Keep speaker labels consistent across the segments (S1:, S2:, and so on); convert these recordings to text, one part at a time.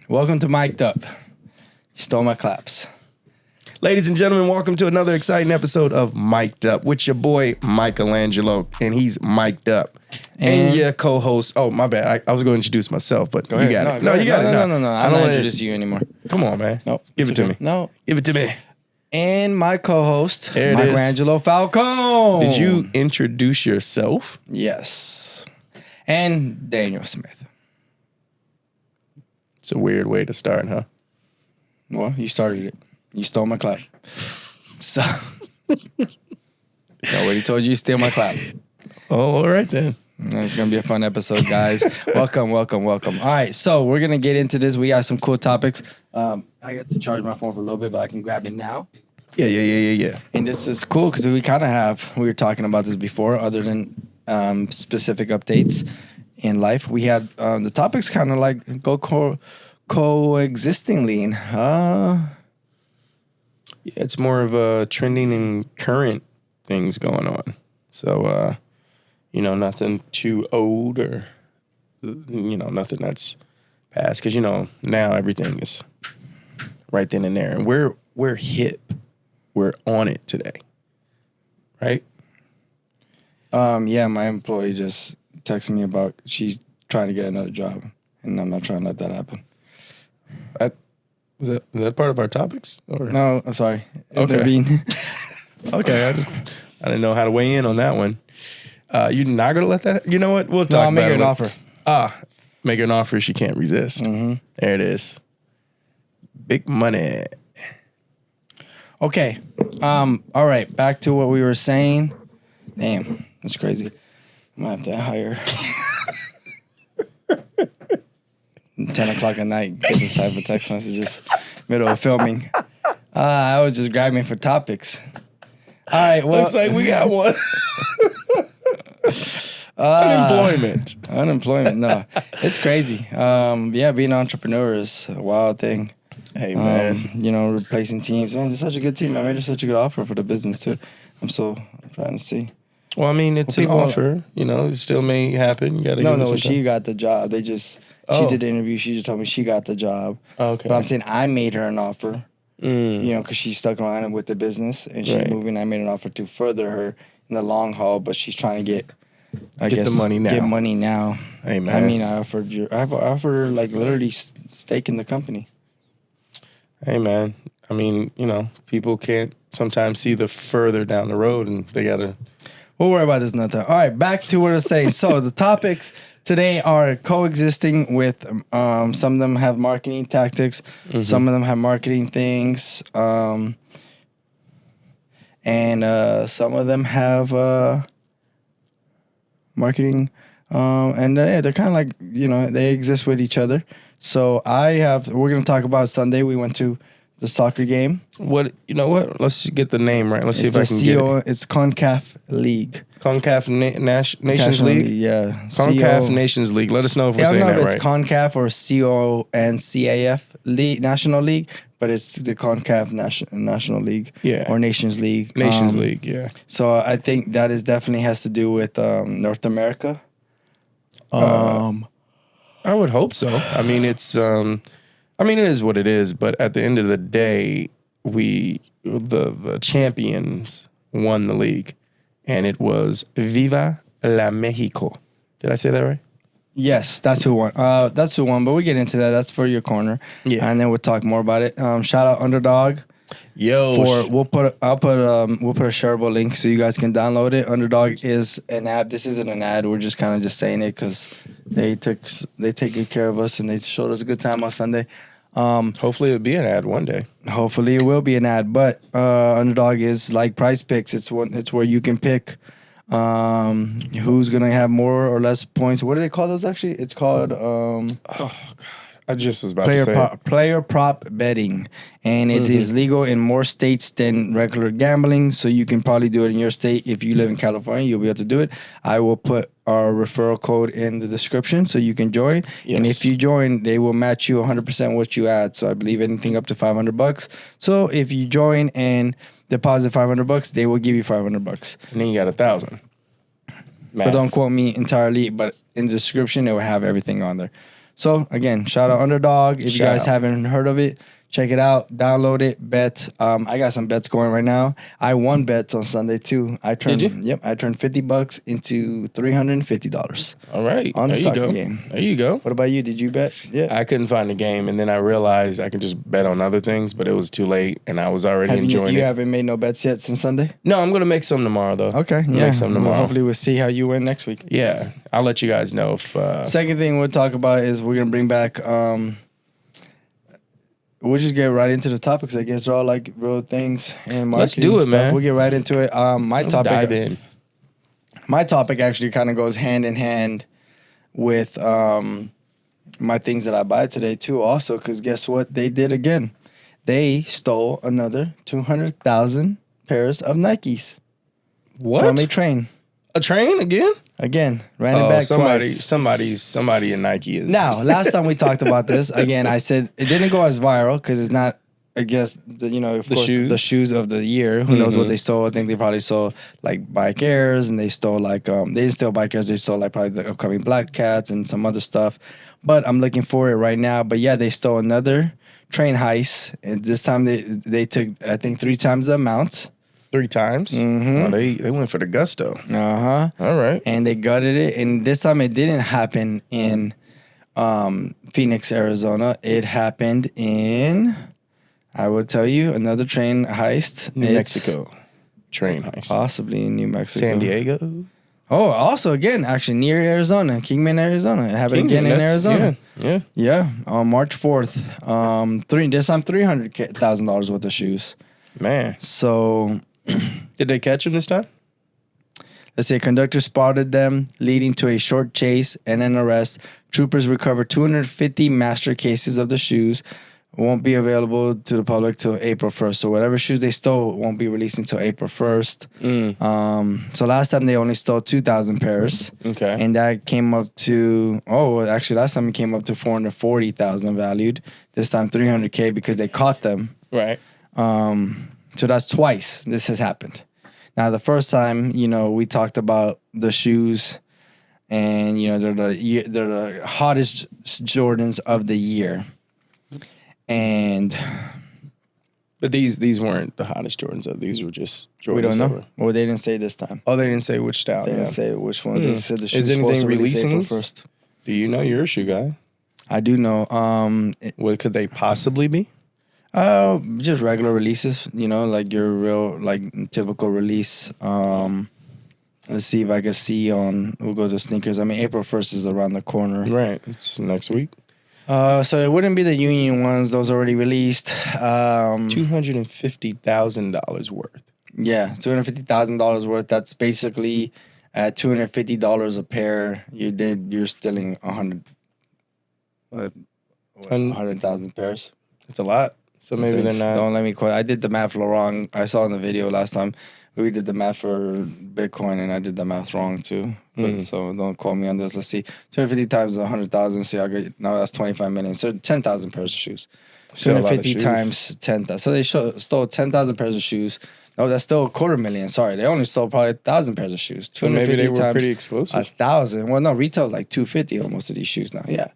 S1: Welcome to Mic'd Up. You stole my claps.
S2: Ladies and gentlemen, welcome to another exciting episode of Mic'd Up with your boy Michelangelo, and he's mic'd up. And your co-host. Oh, my bad. I was going to introduce myself, but you got it. No, you got it.
S1: No. I don't introduce you anymore.
S2: Come on, man.
S1: No,
S2: give it to me.
S1: No,
S2: give it to me.
S1: And my co-host,
S2: there it
S1: Michelangelo Falcon.
S2: Did you introduce yourself?
S1: Yes. And Daniel Smith.
S2: It's a weird way to start, huh?
S1: Well, you started it. You stole my clap. So, I already told you steal my clap.
S2: Oh, all right then.
S1: It's going to be a fun episode, guys. Welcome. All right, so we're going to get into this. We got some cool topics. I got to charge my phone for a little bit, but I can grab it now.
S2: Yeah.
S1: And this is cool because we were talking about this before, other than specific updates in life. We had the topics kind of like go coexistingly.
S2: Yeah, it's more of a trending and current things going on. So, nothing too old or, nothing that's past. Because, now everything is right then and there. And we're hip. We're on it today. Right?
S1: Yeah, my employee just texted me about she's trying to get another job. And I'm not trying to let that happen.
S2: Is that part of our topics? Or?
S1: No, I'm sorry.
S2: Okay. Okay, I didn't know how to weigh in on that one. You're not gonna let that? You know what? We'll talk about it.
S1: I'll make her an offer.
S2: Make her an offer she can't resist.
S1: Mm-hmm.
S2: There it is. Big money.
S1: Okay. All right. Back to what we were saying. Damn, that's crazy. I'm gonna have to hire. 10 o'clock at night, get this type of text messages, middle of filming. I was just grabbing for topics. All right, well.
S2: Looks like we got one.
S1: Unemployment, no. It's crazy. Yeah, being an entrepreneur is a wild thing.
S2: Hey, man.
S1: Replacing teams. Man, it's such a good team. I made her such a good offer for the business, too. I'm trying to see.
S2: Well, I mean, it's an offer. It still may happen. You gotta.
S1: No. She got the job. She did the interview. She just told me she got the job.
S2: Okay.
S1: But I'm saying I made her an offer. Because she's stuck around with the business and she's moving. I made an offer to further her in the long haul, but she's trying to get the money now. Get money now.
S2: Hey, man.
S1: I mean, I offered her like literally stake in the company.
S2: Hey, man. I mean, people can't sometimes see the further down the road, and they gotta.
S1: We'll worry about this another time. All right, back to what I was saying. So the topics today are coexisting with some of them have marketing tactics, some of them have marketing things, and some of them have marketing, and they're kind of like they exist with each other. So we're gonna talk about Sunday. We went to the soccer game.
S2: What? Let's get the name right. Let's see if I can get it.
S1: It's CONCACAF League.
S2: CONCACAF Nations League?
S1: Yeah.
S2: CONCACAF Nations League. Let us know if we're saying that right. I don't know if
S1: it's CONCAF or CONCAF League, National League, but it's the CONCACAF National League.
S2: Yeah.
S1: Or Nations League.
S2: Nations League, yeah.
S1: So I think that definitely has to do with North America.
S2: I would hope so. I mean, it is what it is, but at the end of the day, the champions won the league, and it was Viva la Mexico. Did I say that right?
S1: Yes, that's who won. But we get into that. That's for your corner.
S2: Yeah,
S1: and then we'll talk more about it. Shout out Underdog. We'll put a shareable link so you guys can download it. Underdog is an app. This isn't an ad. We're just kind of just saying it because they take good care of us and they showed us a good time on Sunday.
S2: Hopefully it'll be an ad one day.
S1: Hopefully it will be an ad, but Underdog is like Prize Picks. It's where you can pick who's gonna have more or less points. What do they call those actually? It's called
S2: oh God. I just was about to say
S1: player prop betting, and it is legal in more states than regular gambling. So you can probably do it in your state. If you live in California, you'll be able to do it. I will put our referral code in the description so you can join. Yes. And if you join, they will match you 100% what you add. So I believe anything up to $500. So if you join and deposit $500, they will give you $500.
S2: And then you got 1,000.
S1: But don't quote me entirely. But in the description, it will have everything on there. So again, shout out Underdog. If you guys haven't heard of it, check it out, download it, bet. I got some bets going right now. I won bets on Sunday too.
S2: Did you?
S1: Yep, I turned $50 into $350.
S2: All right.
S1: On the
S2: there
S1: soccer
S2: you go.
S1: game.
S2: There you go.
S1: What about you? Did you bet? Yeah.
S2: I couldn't find a game, and then I realized I could just bet on other things, but it was too late, and I was already enjoying it.
S1: You haven't made no bets yet since Sunday?
S2: No, I'm gonna make some tomorrow though.
S1: Okay,
S2: Make some tomorrow.
S1: Hopefully we'll see how you win next week.
S2: Yeah, I'll let you guys know if.
S1: Second thing we'll talk about is we're gonna bring back. We'll just get right into the topics. I guess they're all like real things and marketing.
S2: Let's do it,
S1: stuff.
S2: man.
S1: We'll get right into it.
S2: Let's dive in.
S1: My topic actually kind of goes hand in hand with my things that I buy today too. Also, because guess what they did again? They stole another 200,000 pairs of Nikes.
S2: What?
S1: From a train.
S2: A train again?
S1: Again, ran it back twice.
S2: Somebody in Nike is.
S1: Now, last time we talked about this, again, I said it didn't go as viral because it's not, I guess, the shoes of the year. Who knows what they stole? I think they probably stole like Bike Airs, and they stole like, they didn't steal Bike Airs, they stole like probably the upcoming Black Cats and some other stuff. But I'm looking for it right now. But yeah, they stole another train heist. And this time they took, I think, 3 times the amount.
S2: 3 times?
S1: Mm-hmm.
S2: Oh, they went for the gusto.
S1: Uh-huh.
S2: All right.
S1: And they gutted it. And this time it didn't happen in Phoenix, Arizona. It happened in, I will tell you, another train heist.
S2: New Mexico. Train heist.
S1: Possibly in New Mexico.
S2: San Diego.
S1: Oh, also again, actually near Arizona, Kingman, Arizona. It happened again in Arizona. Yeah. On March 4th. This time $300,000 worth of shoes.
S2: Man.
S1: So
S2: did they catch him this time?
S1: Let's say conductor spotted them, leading to a short chase and an arrest. Troopers recovered 250 master cases of the shoes. Won't be available to the public till April 1st. So whatever shoes they stole won't be released until April 1st. So last time they only stole 2,000 pairs.
S2: Okay.
S1: And that came up to, last time it came up to 440,000 valued. This time 300K because they caught them.
S2: Right.
S1: So that's twice this has happened. Now, the first time, we talked about the shoes, and they're the hottest Jordans of the year,
S2: but these weren't the hottest Jordans. These were just Jordans.
S1: We don't know. Well, they didn't say this time.
S2: Oh, they didn't say which style.
S1: They didn't say which one. They said the shoes.
S2: Is anything releasing
S1: first?
S2: Do you know? You're a shoe guy.
S1: I do know.
S2: What could they possibly be?
S1: Just regular releases, like your real, like typical release. Let's see if I can see we'll go to sneakers. I mean, April 1st is around the corner.
S2: Right. It's next week.
S1: So it wouldn't be the Union ones. Those already released.
S2: $250,000 worth.
S1: Yeah, $250,000 worth. That's basically at $250 a pair. You're stealing 100,000 pairs.
S2: That's a lot. So maybe they're not.
S1: Don't let me quote. I did the math wrong. I saw in the video last time we did the math for Bitcoin, and I did the math wrong too. So don't quote me on this. Let's see. 250 times 100,000. See, now that's 25 million. So 10,000 pairs of shoes. 250 times 10,000. So they stole 10,000 pairs of shoes. No, that's still 250,000. Sorry, they only stole probably 1,000 pairs of shoes.
S2: So maybe they were pretty exclusive.
S1: 1,000. Well, no, retail's like 250 on most of these shoes now. Yeah.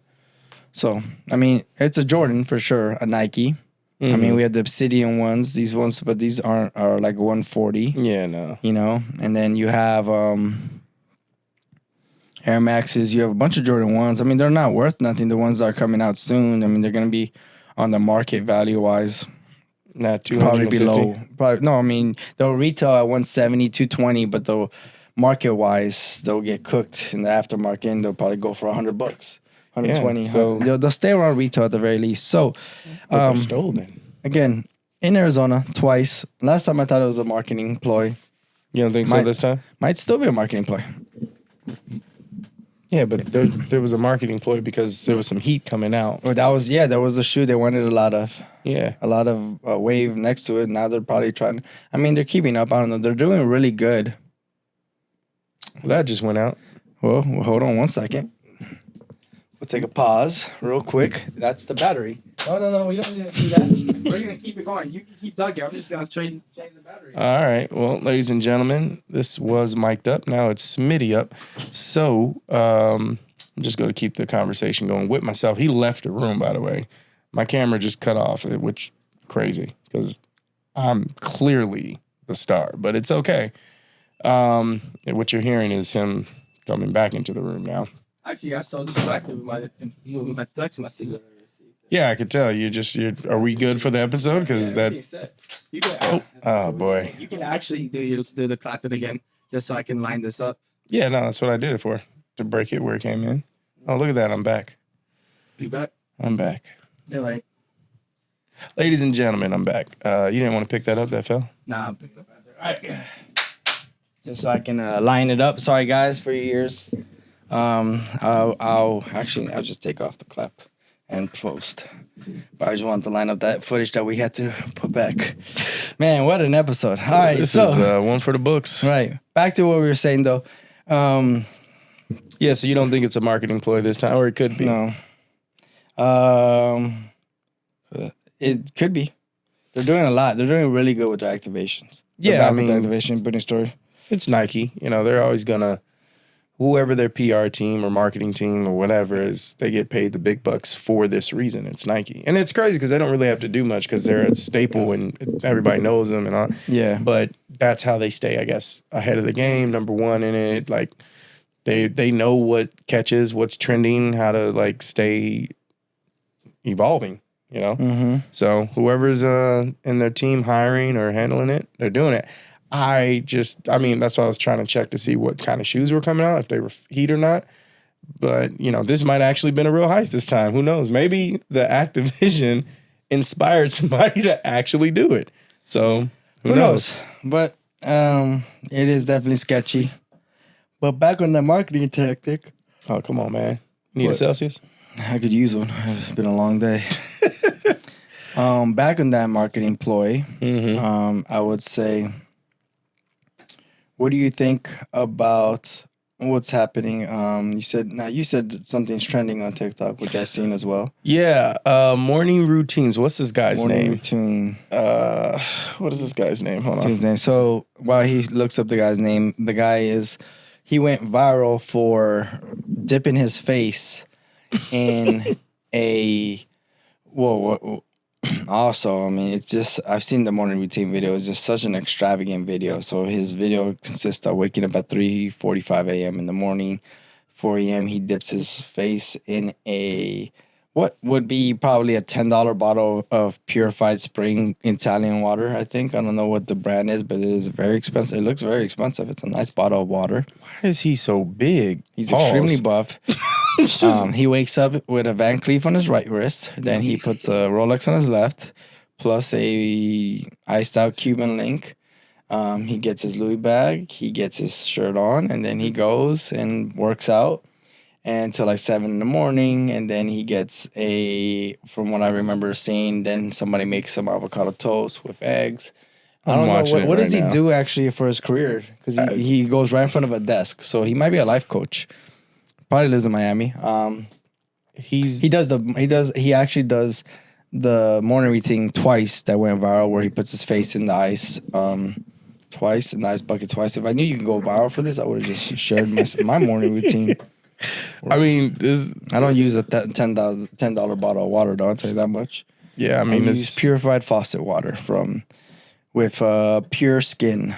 S1: So I mean, it's a Jordan for sure, a Nike. I mean, we have the Obsidian ones, these ones, but these are like 140.
S2: Yeah, no.
S1: And then you have Air Maxes. You have a bunch of Jordan 1s. I mean, they're not worth nothing. The ones that are coming out soon, I mean, they're going to be on the market value-wise.
S2: Not 250?
S1: Probably below. No, I mean, they'll retail at 170, 220, but they'll market-wise, they'll get cooked in the aftermarket, and they'll probably go for $100. 120.
S2: Yeah, so
S1: they'll stay around retail at the very least. So,
S2: they stole then.
S1: Again, in Arizona, twice. Last time I thought it was a marketing ploy.
S2: You don't think so this time?
S1: Might still be a marketing ploy.
S2: Yeah, but there was a marketing ploy because there was some heat coming out.
S1: Well, that was a shoe they wanted a lot of.
S2: Yeah.
S1: A lot of wave next to it. Now they're probably trying. I mean, they're keeping up. I don't know. They're doing really good.
S2: Well, that just went out.
S1: Well, hold on one second. We'll take a pause real quick. That's the battery. No, we don't need to do that. We're going to keep it going. You can keep talking. I'm just going to change the battery.
S2: All right. Well, ladies and gentlemen, this was mic'd up. Now it's Smitty up. So, I'm just going to keep the conversation going with myself. He left the room, by the way. My camera just cut off, which crazy because I'm clearly the star, but it's okay. What you're hearing is him coming back into the room now.
S1: Actually, I saw distracted with my flex my cigarette.
S2: Yeah, I could tell. Are we good for the episode? Because oh boy.
S1: You can actually do the clapping again, just so I can line this up.
S2: Yeah, no, that's what I did it for, to break it where it came in. Oh, look at that. I'm back.
S1: You back?
S2: I'm back.
S1: Yeah, right.
S2: Ladies and gentlemen, I'm back. You didn't want to pick that up, that fell?
S1: Nah, I'm picking up after. All right. Just so I can line it up. Sorry, guys, for your ears. I'll just take off the clap and post. But I just wanted to line up that footage that we had to put back. Man, what an episode. All right,
S2: this is one for the books.
S1: Right. Back to what we were saying, though.
S2: Yeah, so you don't think it's a marketing ploy this time, or it could be?
S1: No. It could be. They're doing a lot. They're doing really good with their activations.
S2: Yeah, I mean,
S1: the activation, building story.
S2: It's Nike. You know, they're always gonna, whoever their PR team or marketing team or whatever is, they get paid the big bucks for this reason. It's Nike, and it's crazy because they don't really have to do much because they're a staple and everybody knows them and all.
S1: Yeah,
S2: but that's how they stay, I guess, ahead of the game. Number one in it, like they know what catches, what's trending, how to like stay evolving. You know, So whoever's in their team hiring or handling it, they're doing it. I mean, that's why I was trying to check to see what kind of shoes were coming out, if they were heat or not. But, you know, this might actually been a real heist this time. Who knows? Maybe the Activision inspired somebody to actually do it. So who knows?
S1: But it is definitely sketchy. But back on the marketing tactic.
S2: Oh, come on, man. Need a Celsius?
S1: I could use one. It's been a long day. Back on that marketing ploy, I would say, what do you think about what's happening? You said something's trending on TikTok, which I've seen as well.
S2: Yeah, morning routines. What's this guy's name?
S1: Morning routine.
S2: What is this guy's name? Hold on.
S1: His name. So while he looks up the guy's name, he went viral for dipping his face in a also, I mean, it's just, I've seen the morning routine video. It's just such an extravagant video. So his video consists of waking up at 3:45 a.m. in the morning. 4 a.m. he dips his face in what would be probably a $10 bottle of purified spring Italian water, I think. I don't know what the brand is, but it is very expensive. It looks very expensive. It's a nice bottle of water.
S2: Why is he so big?
S1: He's extremely buff. He wakes up with a Van Cleef on his right wrist. Then he puts a Rolex on his left, plus a iced out Cuban link. He gets his Louis bag. He gets his shirt on, and then he goes and works out until like 7 in the morning. And then he gets from what I remember seeing, then somebody makes some avocado toast with eggs. I don't know what does he do actually for his career, because he goes right in front of a desk, so he might be a life coach. Probably lives in Miami. He actually does the morning routine twice that went viral, where he puts his face in the ice twice, in the ice bucket twice. If I knew you could go viral for this, I would have just shared my morning routine.
S2: I mean,
S1: I don't use a $10 bottle of water, though, I'll tell you that much.
S2: Yeah, I mean,
S1: I use purified faucet water with pure skin.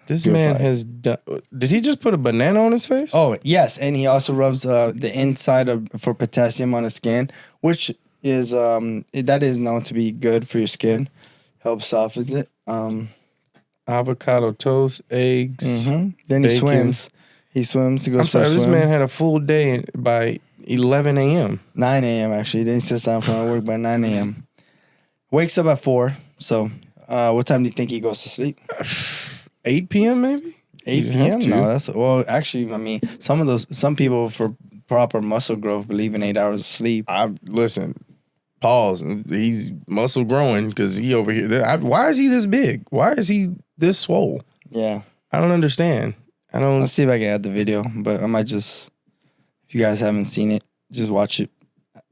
S2: This man has done. Did he just put a banana on his face?
S1: Oh, yes. And he also rubs the inside for potassium on his skin, which is that is known to be good for your skin. Helps softens it.
S2: Avocado toast, eggs.
S1: Then
S2: bacon.
S1: he swims. He goes
S2: I'm sorry, this man had a full day by 11 a.m.
S1: 9 a.m. actually. Then he sits down from work by 9 a.m. Wakes up at 4. So what time do you think he goes to sleep?
S2: 8 p.m. maybe?
S1: 8 p.m.? No, actually, I mean, some people for proper muscle growth believe in 8 hours of sleep.
S2: Listen, pause. He's muscle growing because he over here. Why is he this big? Why is he this swole?
S1: Yeah.
S2: I don't understand.
S1: Let's see if I can add the video, but I might just, if you guys haven't seen it, just watch it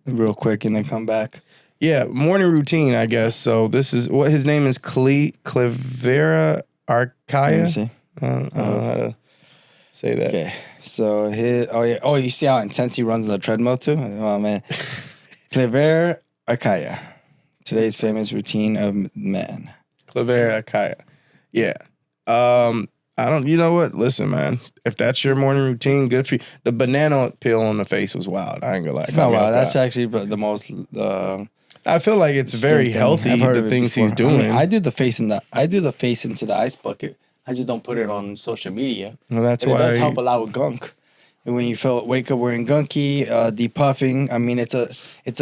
S1: real quick and then come back.
S2: Yeah, morning routine, I guess. So this is what his name is, Clevera Arcaya.
S1: Let me see.
S2: I don't know how to Say that.
S1: Okay, so you see how intense he runs on the treadmill too? Oh man, Clever Akaya, today's famous routine of man.
S2: Clever Akaya. Yeah. I don't. You know what? Listen, man. If that's your morning routine, good for you. The banana peel on the face was wild. I ain't gonna lie.
S1: It's not wild. That's actually the most.
S2: I feel like it's very healthy. The things he's doing.
S1: I mean, I do the face into the ice bucket. I just don't put it on social media.
S2: Well, that's
S1: why
S2: it
S1: does help a lot with gunk. And when you wake up wearing gunky, depuffing, I mean, it's a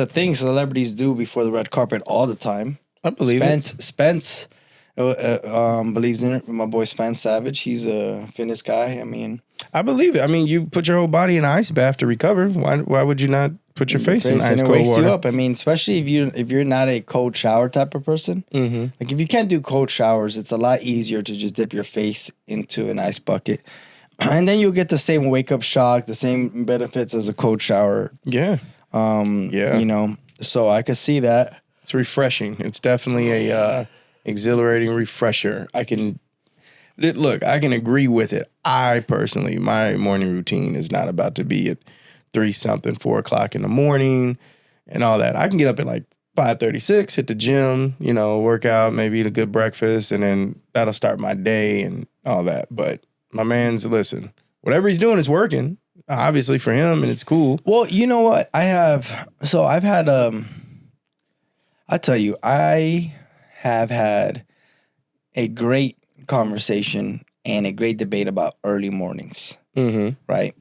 S1: thing celebrities do before the red carpet all the time.
S2: I believe
S1: Spence believes in it. My boy Spence Savage, he's a fitness guy. I mean,
S2: I believe it. I mean, you put your whole body in an ice bath to recover. Why would you not put your face in ice cold water?
S1: You up. I mean, especially if you're not a cold shower type of person.
S2: Mm-hmm.
S1: Like if you can't do cold showers, it's a lot easier to just dip your face into an ice bucket, and then you'll get the same wake up shock, the same benefits as a cold shower.
S2: Yeah.
S1: Yeah. You know, so I could see that.
S2: It's refreshing. It's definitely a exhilarating refresher. I can agree with it. I personally, my morning routine is not about to be at 3-something, 4 o'clock in the morning and all that. I can get up at like 5:36, hit the gym, work out, maybe eat a good breakfast, and then that'll start my day and all that. But my man's, listen, whatever he's doing is working, obviously for him, and it's cool.
S1: Well, you know what? I have had a great conversation and a great debate about early mornings, right?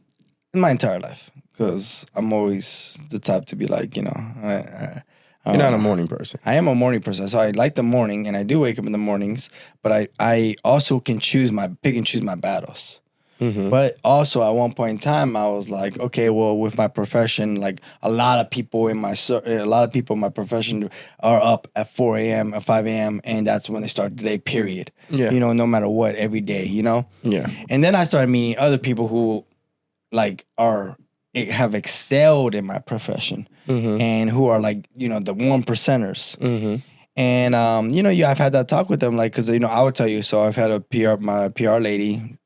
S1: In my entire life, because I'm always the type to be like,
S2: you're not a morning person.
S1: I am a morning person, so I like the morning, and I do wake up in the mornings. But I also can pick and choose my battles. Mm-hmm. But also at one point in time, I was like, okay, well, with my profession, like a lot of people in my profession are up at 4 a.m. at 5 a.m. and that's when they start the day. Period.
S2: Yeah.
S1: No matter what, every day.
S2: Yeah.
S1: And then I started meeting other people who, like, have excelled in my profession, and who are like, the 1%ers.
S2: Mm-hmm.
S1: And I've had that talk with them, like, because I would tell you. So I've had my PR lady.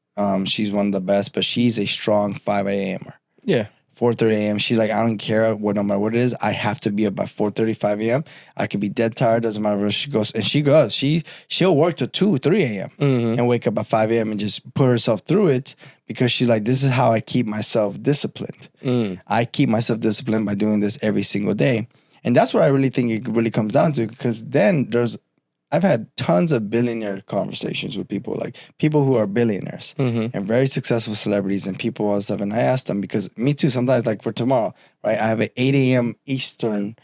S1: She's one of the best, but she's a strong 5 a.m.er.
S2: Yeah.
S1: 4:30 a.m. She's like, I don't care no matter what it is. I have to be up by 4:30, 5 a.m. I could be dead tired. Doesn't matter where she goes. And she goes. She'll work till 2, 3 a.m. And wake up at 5 a.m. and just put herself through it because she's like, this is how I keep myself disciplined. I keep myself disciplined by doing this every single day. And that's what I really think it really comes down to, because then I've had tons of billionaire conversations with people, like people who are billionaires and very successful celebrities and people all stuff. And I asked them, because me too, sometimes, like for tomorrow, right? I have an 8 a.m. Eastern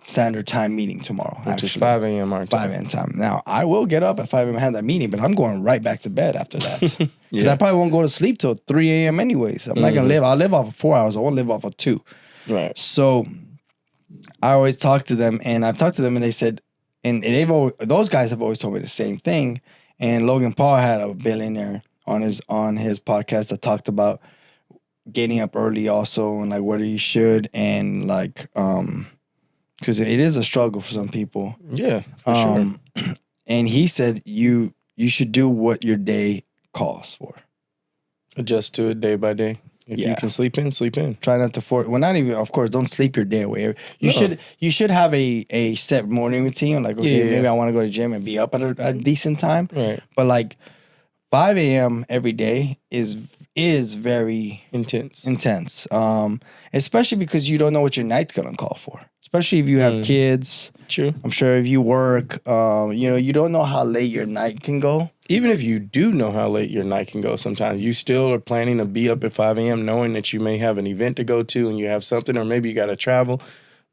S1: Standard Time meeting tomorrow.
S2: Which is 5 a.m. our time.
S1: 5 a.m. time. Now, I will get up at 5 a.m. and have that meeting, but I'm going right back to bed after that. Because I probably won't go to sleep till 3 a.m. anyways. I'm not going to live. I'll live off of 4 hours. I won't live off of 2.
S2: Right.
S1: So I always talk to them, and I've talked to them, and they said, and those guys have always told me the same thing. And Logan Paul had a billionaire on his podcast that talked about getting up early also, and like whether you should, and like because it is a struggle for some people.
S2: Yeah, for sure.
S1: And he said you should do what your day calls for.
S2: Adjust to it day by day. If you can sleep in, sleep in.
S1: Try not to not even, of course, don't sleep your day away. You should have a set morning routine. Like, okay, maybe I want to go to the gym and be up at a decent time.
S2: Right.
S1: But like 5 a.m. every day is very
S2: intense.
S1: Especially because you don't know what your night's gonna call for. Especially if you have kids.
S2: True.
S1: I'm sure if you work, you don't know how late your night can go.
S2: Even if you do know how late your night can go, sometimes you still are planning to be up at 5 a.m. knowing that you may have an event to go to and you have something, or maybe you got to travel.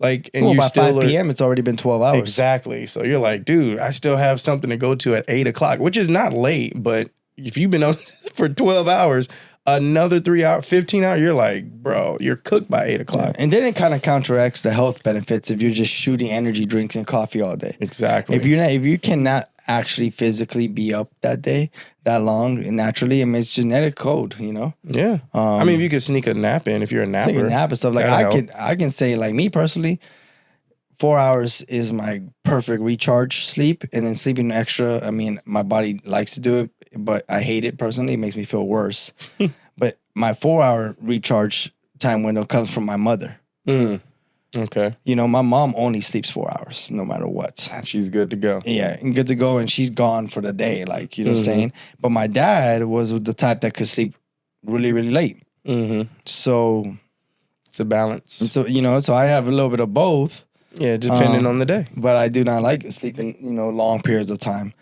S2: Like, and
S1: by 5 p.m. it's already been 12 hours.
S2: Exactly. So you're like, dude, I still have something to go to at 8 o'clock, which is not late, but if you've been up for 12 hours, another 3 hours, 15 hours, you're like, bro, you're cooked by 8 o'clock.
S1: And then it kind of counteracts the health benefits if you're just shooting energy drinks and coffee all day.
S2: Exactly.
S1: If you cannot actually physically be up that day that long naturally, I mean, it's genetic code,
S2: Yeah. I mean, if you could sneak a nap in, if you're a napper.
S1: Take a nap and stuff. Like I can say, like, me personally, 4 hours is my perfect recharge sleep, and then sleeping extra. I mean, my body likes to do it, but I hate it personally. It makes me feel worse. But my 4-hour recharge time window comes from my mother.
S2: Okay.
S1: You know, my mom only sleeps 4 hours, no matter what.
S2: She's good to go.
S1: Yeah, and good to go, and she's gone for the day, like, you know what I'm saying? But my dad was the type that could sleep really, really late. So
S2: it's a balance.
S1: So, you know, so I have a little bit of both.
S2: Yeah, depending on the day.
S1: But I do not like sleeping, you know, long periods of time.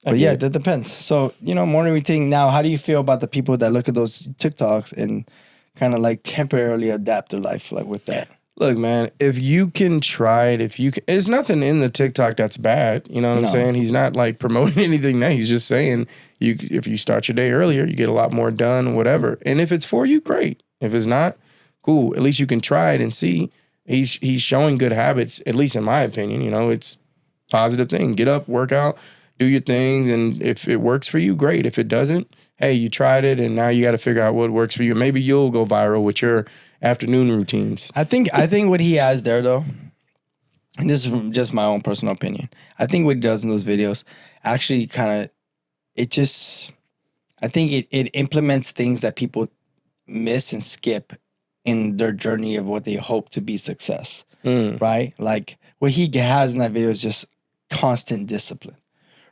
S1: But yeah, that depends. So, you know, morning routine. Now, how do you feel about the people that look at those TikToks and kind of like temporarily adapt their life like with that?
S2: Look, man, if you can try it, there's nothing in the TikTok that's bad. You know what I'm saying? He's not like promoting anything now. He's just saying if you start your day earlier, you get a lot more done, whatever. And if it's for you, great. If it's not, cool. At least you can try it and see. He's showing good habits, at least in my opinion. You know, it's a positive thing. Get up, work out, do your things. And if it works for you, great. If it doesn't, hey, you tried it and now you got to figure out what works for you. Maybe you'll go viral with your afternoon routines.
S1: I think what he has there, though, and this is from just my own personal opinion, I think what he does in those videos actually kind of, I think it implements things that people miss and skip in their journey of what they hope to be success, right? Like what he has in that video is just constant discipline,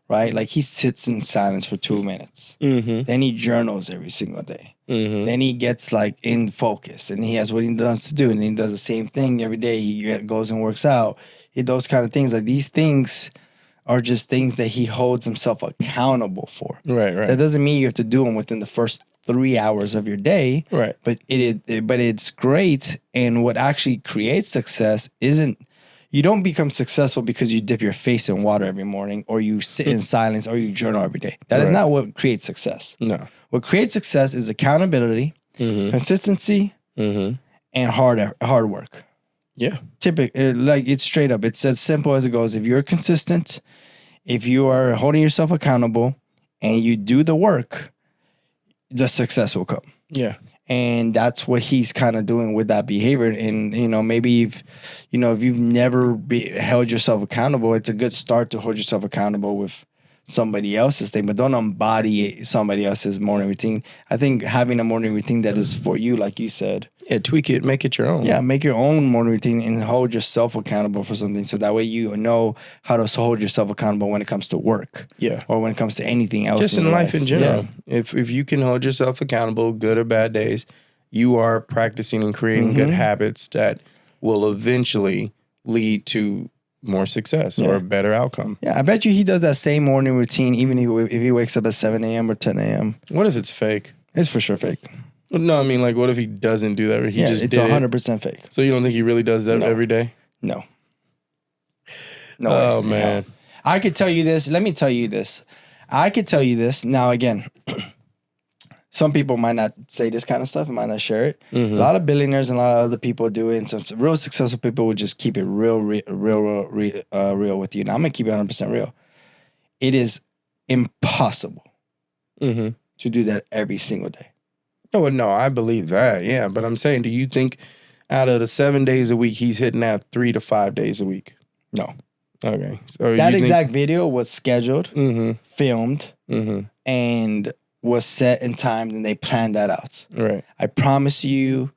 S1: right? Like he sits in silence for 2 minutes. Then he journals every single day. Then he gets like in focus and he has what he does to do. And he does the same thing every day. He goes and works out. Those kind of things. Like these things are just things that he holds himself accountable for.
S2: Right.
S1: That doesn't mean you have to do them within the first 3 hours of your day.
S2: Right.
S1: But it's great. And what actually creates success isn't, you don't become successful because you dip your face in water every morning or you sit in silence or you journal every day. That is not what creates success.
S2: No.
S1: What creates success is accountability, consistency, and hard work.
S2: Yeah.
S1: Like it's straight up. It's as simple as it goes. If you're consistent, if you are holding yourself accountable and you do the work, the success will come.
S2: Yeah.
S1: And that's what he's kind of doing with that behavior. And, you know, maybe if you've never held yourself accountable, it's a good start to hold yourself accountable with somebody else's thing, but don't embody somebody else's morning routine. I think having a morning routine that is for you, like you said.
S2: Yeah, tweak it, make it your own.
S1: Yeah, make your own morning routine and hold yourself accountable for something. So that way you know how to hold yourself accountable when it comes to work.
S2: Yeah.
S1: Or when it comes to anything else.
S2: Just in life in general. Yeah. If you can hold yourself accountable, good or bad days, you are practicing and creating good habits that will eventually lead to more success or a better outcome.
S1: Yeah, I bet you he does that same morning routine even if he wakes up at 7 a.m. or 10 a.m.
S2: What if it's fake?
S1: It's for sure fake.
S2: No, I mean, like, what if he doesn't do that? Or it's
S1: 100% fake.
S2: So you don't think he really does that every day?
S1: No.
S2: Oh, man.
S1: I could tell you this. Let me tell you this. I could tell you this. Now, again, some people might not say this kind of stuff and might not share it. A lot of billionaires and a lot of other people do it. And some real successful people would just keep it real with you. Now, I'm going to keep it 100% real. It is impossible to do that every single day.
S2: Oh, no, I believe that. Yeah. But I'm saying, do you think out of the 7 days a week, he's hitting out 3 to 5 days a week?
S1: No.
S2: Okay. So
S1: that exact video was scheduled, filmed, and was set in time, and they planned that out.
S2: Right.
S1: I promise you,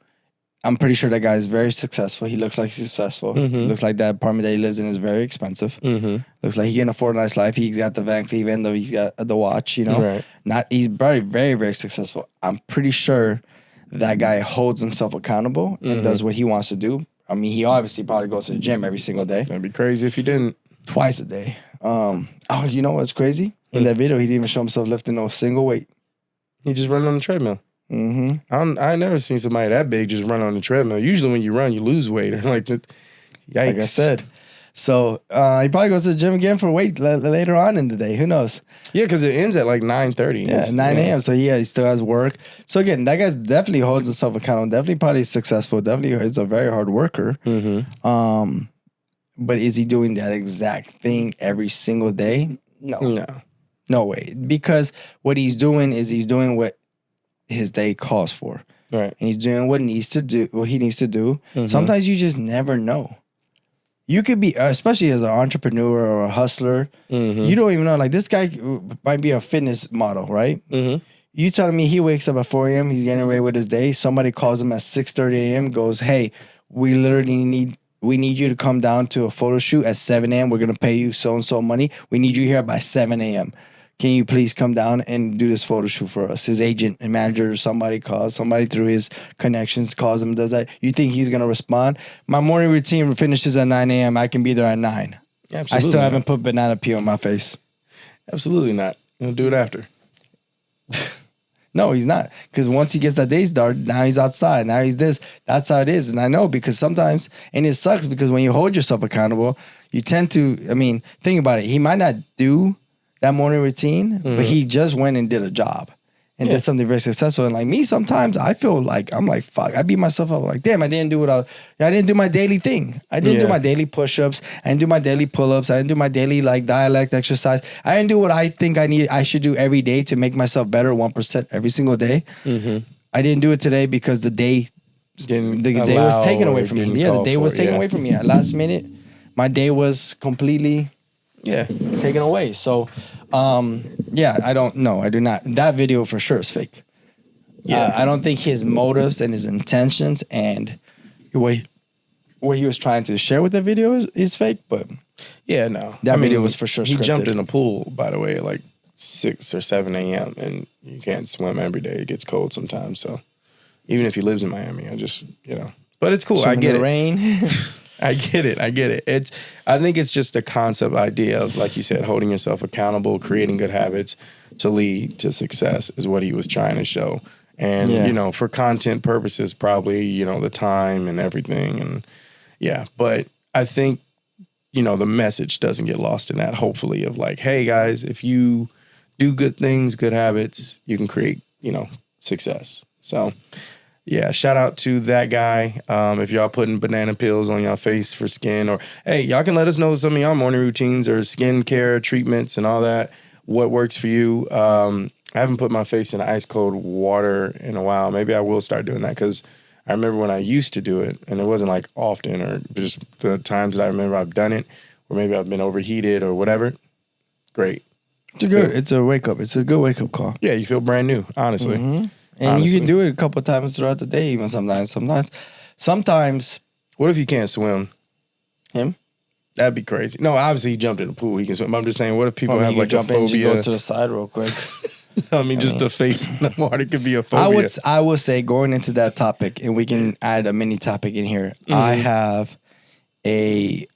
S1: I'm pretty sure that guy is very successful. He looks like he's successful. Looks like that apartment that he lives in is very expensive. Looks like he can afford a nice life. He's got the Van Cleef and he's got the watch, you know. Right. He's very, very, very successful. I'm pretty sure that guy holds himself accountable and does what he wants to do. I mean, he obviously probably goes to the gym every single day.
S2: That'd be crazy if he didn't.
S1: Twice a day. You know what's crazy? In that video, he didn't even show himself lifting no single weight.
S2: He just running on the treadmill. I never seen somebody that big just run on the treadmill. Usually when you run, you lose weight. Yikes.
S1: Like I said. So he probably goes to the gym again for weight later on in the day. Who knows?
S2: Yeah, because it ends at like 9:30.
S1: Yeah, 9 a.m. So he still has work. So again, that guy definitely holds himself accountable. Definitely probably successful. Definitely is a very hard worker. But is he doing that exact thing every single day? No way. Because what he's doing is he's doing what his day calls for.
S2: Right.
S1: And he's doing what he needs to do. Sometimes you just never know. You could be, especially as an entrepreneur or a hustler, you don't even know. Like this guy might be a fitness model, right? You telling me he wakes up at 4 a.m., he's getting ready with his day. Somebody calls him at 6:30 a.m., goes, hey, we need you to come down to a photo shoot at 7 a.m. We're going to pay you so-and-so money. We need you here by 7 a.m. Can you please come down and do this photo shoot for us? His agent and manager or somebody calls, somebody through his connections calls him, does that. You think he's going to respond? My morning routine finishes at 9 a.m. I can be there at 9.
S2: Absolutely
S1: I still
S2: not.
S1: haven't put banana peel on my face.
S2: Absolutely not. He'll do it after.
S1: No, he's not. Because once he gets that day started, now he's outside. Now he's this. That's how it is. And I know because sometimes, and it sucks because when you hold yourself accountable, you tend to, think about it. He might not do that morning routine, but he just went and did a job and did something very successful. And like me, sometimes I feel like, I'm like, fuck, I beat myself up. Like, damn, I didn't do my daily thing. I didn't do my daily push-ups. I didn't do my daily pull-ups. I didn't do my daily like dialect exercise. I didn't do what I think I should do every day to make myself better 1% every single day. I didn't do it today because the day was taken away from me. Yeah, the day was taken away from me. At last minute, my day was completely taken away. So, I don't know. I do not. That video for sure is fake. Yeah, I don't think his motives and his intentions and what he was trying to share with the video is fake. But that video was for sure scripted.
S2: He jumped in a pool, by the way, at like 6 or 7 a.m. and you can't swim every day. It gets cold sometimes. So even if he lives in Miami, I just but it's cool. I get it.
S1: Rain.
S2: I get it. I think it's just a concept idea of, like you said, holding yourself accountable, creating good habits to lead to success is what he was trying to show. And, for content purposes, probably, the time and everything. And but I think, the message doesn't get lost in that, hopefully, of like, hey guys, if you do good things, good habits, you can create, success. So shout out to that guy. If y'all putting banana peels on y'all face for skin, or hey, y'all can let us know some of y'all morning routines or skincare treatments and all that. What works for you? I haven't put my face in ice cold water in a while. Maybe I will start doing that because I remember when I used to do it, and it wasn't like often, or just the times that I remember I've done it, or maybe I've been overheated or whatever. Great.
S1: It's a wake up. It's a good wake up call.
S2: Yeah, you feel brand new, honestly.
S1: Mm-hmm. And you can do it a couple of times throughout the day, even sometimes.
S2: What if you can't swim?
S1: Him?
S2: That'd be crazy. No, obviously he jumped in the pool. He can swim. I'm just saying, what if people have like a phobia?
S1: Go to the side real quick.
S2: Just the face in the water could be a phobia.
S1: I would say going into that topic, and we can add a mini topic in here. I have I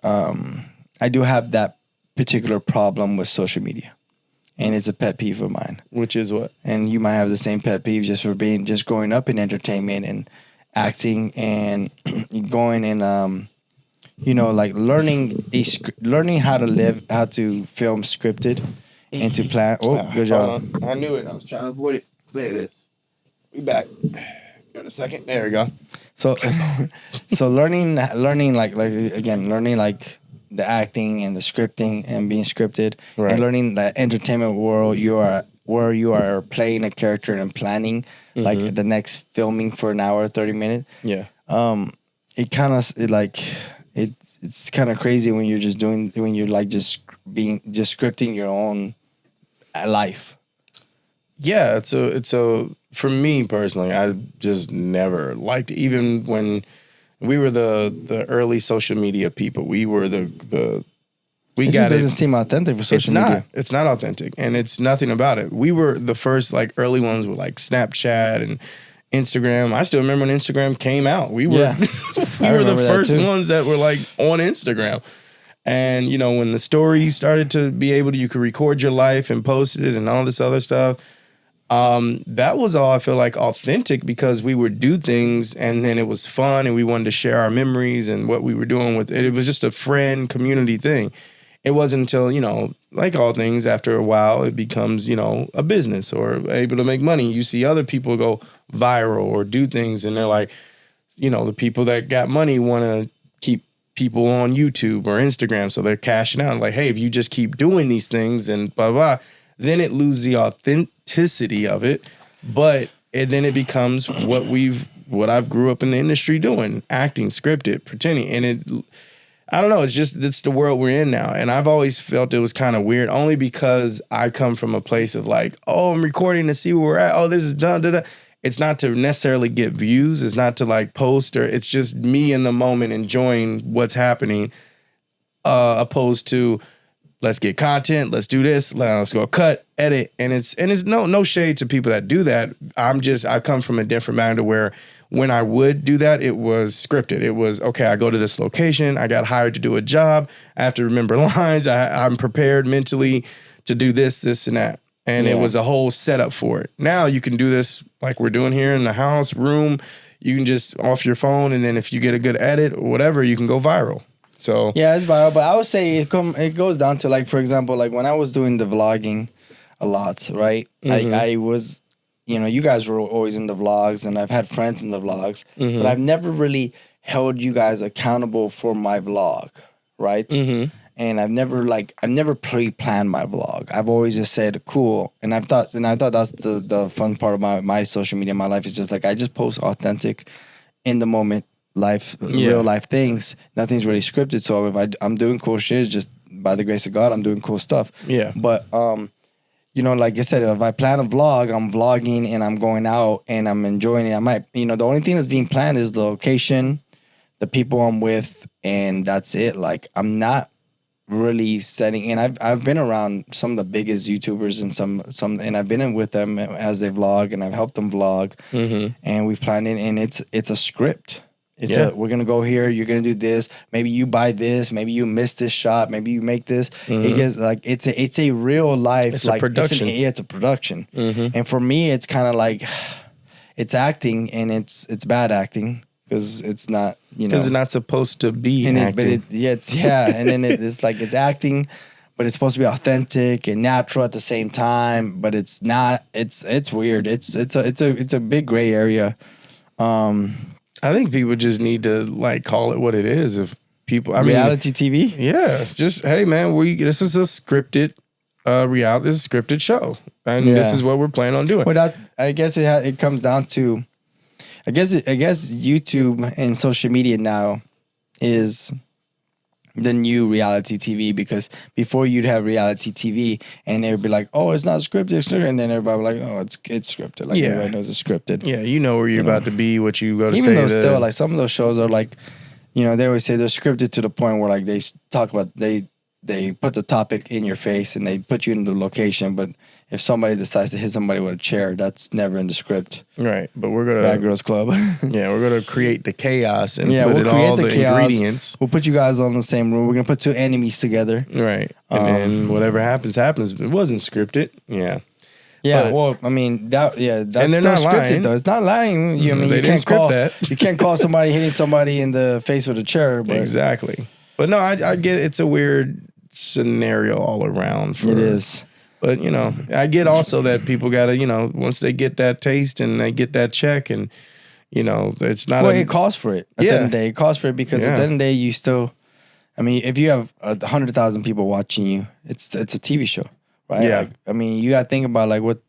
S1: do have that particular problem with social media. And it's a pet peeve of mine.
S2: Which is what?
S1: And you might have the same pet peeve just for just growing up in entertainment and acting and going and like learning how to film scripted and to plan. Oh, good job.
S2: I knew it. I was trying to avoid it. There it is. We back. Got a second. There we go.
S1: So learning like the acting and the scripting and being scripted, and learning the entertainment world where you are playing a character and planning like the next filming for an hour, 30 minutes.
S2: Yeah.
S1: It's kind of crazy when you're just scripting your own life.
S2: Yeah, it's a for me personally, I just never liked it. Even when we were the early social media people. We were it
S1: doesn't seem authentic for social media.
S2: It's not authentic, and it's nothing about it. We were the first like early ones with like Snapchat and Instagram. I still remember when Instagram came out. We were we were the first ones that were like on Instagram. And when the stories started to be able to, you could record your life and post it and all this other stuff. That was all I feel like authentic, because we would do things and then it was fun and we wanted to share our memories and what we were doing with it. It was just a friend community thing. It wasn't until, like all things, after a while, it becomes, a business or able to make money. You see other people go viral or do things and they're like, the people that got money want to keep people on YouTube or Instagram. So they're cashing out like, hey, if you just keep doing these things and blah, blah, then it loses the authenticity of it. But then it becomes what I've grew up in the industry doing, acting, scripted, pretending. And I don't know. It's the world we're in now. And I've always felt it was kind of weird only because I come from a place of like, oh, I'm recording to see where we're at. Oh, this is done. Da, da. It's not to necessarily get views. It's not to like post or it's just me in the moment enjoying what's happening opposed to let's get content. Let's do this. Let's go cut, edit. And it's no shade to people that do that. I come from a different matter where when I would do that, it was scripted. It was, okay, I go to this location. I got hired to do a job. I have to remember lines. I'm prepared mentally to do this, and that. And it was a whole setup for it. Now you can do this like we're doing here in the house room. You can just off your phone. And then if you get a good edit or whatever, you can go viral. So
S1: yeah, it's viral. But I would say it goes down to like, for example, like when I was doing the vlogging a lot, right? I was... you guys were always in the vlogs, and I've had friends in the vlogs, but I've never really held you guys accountable for my vlog, right? And I've never pre-planned my vlog. I've always just said, cool. And I thought that's the fun part of my social media, my life is just like, I just post authentic, in the moment life, real life things. Nothing's really scripted. So if I'm doing cool shit, it's just by the grace of God, I'm doing cool stuff.
S2: Yeah.
S1: But, like I said, if I plan a vlog, I'm vlogging and I'm going out and I'm enjoying it. I might, the only thing that's being planned is the location, the people I'm with, and that's it. Like, I'm not really setting, and I've been around some of the biggest YouTubers and some, and I've been in with them as they vlog, and I've helped them vlog, and we've planned it, and it's a script. We're going to go here. You're going to do this. Maybe you buy this. Maybe you miss this shot. Maybe you make this. It gets like, it's a real life.
S2: It's like a production.
S1: It's a production. And for me, it's kind of like, it's acting, and it's bad acting because it's not,
S2: because it's not supposed to be
S1: And
S2: acting.
S1: then it's like, it's acting, but it's supposed to be authentic and natural at the same time, but it's not. It's weird. It's a big gray area.
S2: I think people just need to like call it what it is. If people,
S1: reality TV,
S2: yeah, just hey man, this is a scripted reality, this is a scripted show, and this is what we're planning on doing.
S1: Well, I guess it comes down to, I guess YouTube and social media now is the new reality TV, because before you'd have reality TV and they'd be like, oh, it's not scripted, and then everybody would be like, oh, it's scripted. Like everybody knows it's scripted.
S2: Yeah, you know where you're about to be, what you go to
S1: even
S2: say.
S1: Even though still, like some of those shows are like, they always say they're scripted to the point where like they talk about they put the topic in your face and they put you in the location, but if somebody decides to hit somebody with a chair, that's never in the script.
S2: Right, but we're gonna
S1: Bad Girls Club.
S2: Yeah, we're gonna create the chaos and put all the ingredients.
S1: We'll put you guys all in the same room. We're gonna put two enemies together.
S2: Right, and then whatever happens. It wasn't scripted. Yeah.
S1: Yeah,
S2: but,
S1: well, I mean, that's
S2: and they're
S1: still
S2: not
S1: scripted
S2: lying.
S1: though. It's not lying.
S2: They didn't script that.
S1: You can't call somebody hitting somebody in the face with a chair. But
S2: exactly. But no, I get it. It's a weird scenario all around.
S1: It is.
S2: But, I get also that people got to, once they get that taste and they get that check and, it's not.
S1: Well, it costs for it. At the end of the day, it costs for it because at the end of the day, you still, if you have 100,000 people watching you, it's a TV show, right?
S2: Yeah.
S1: Like, you got to think about like what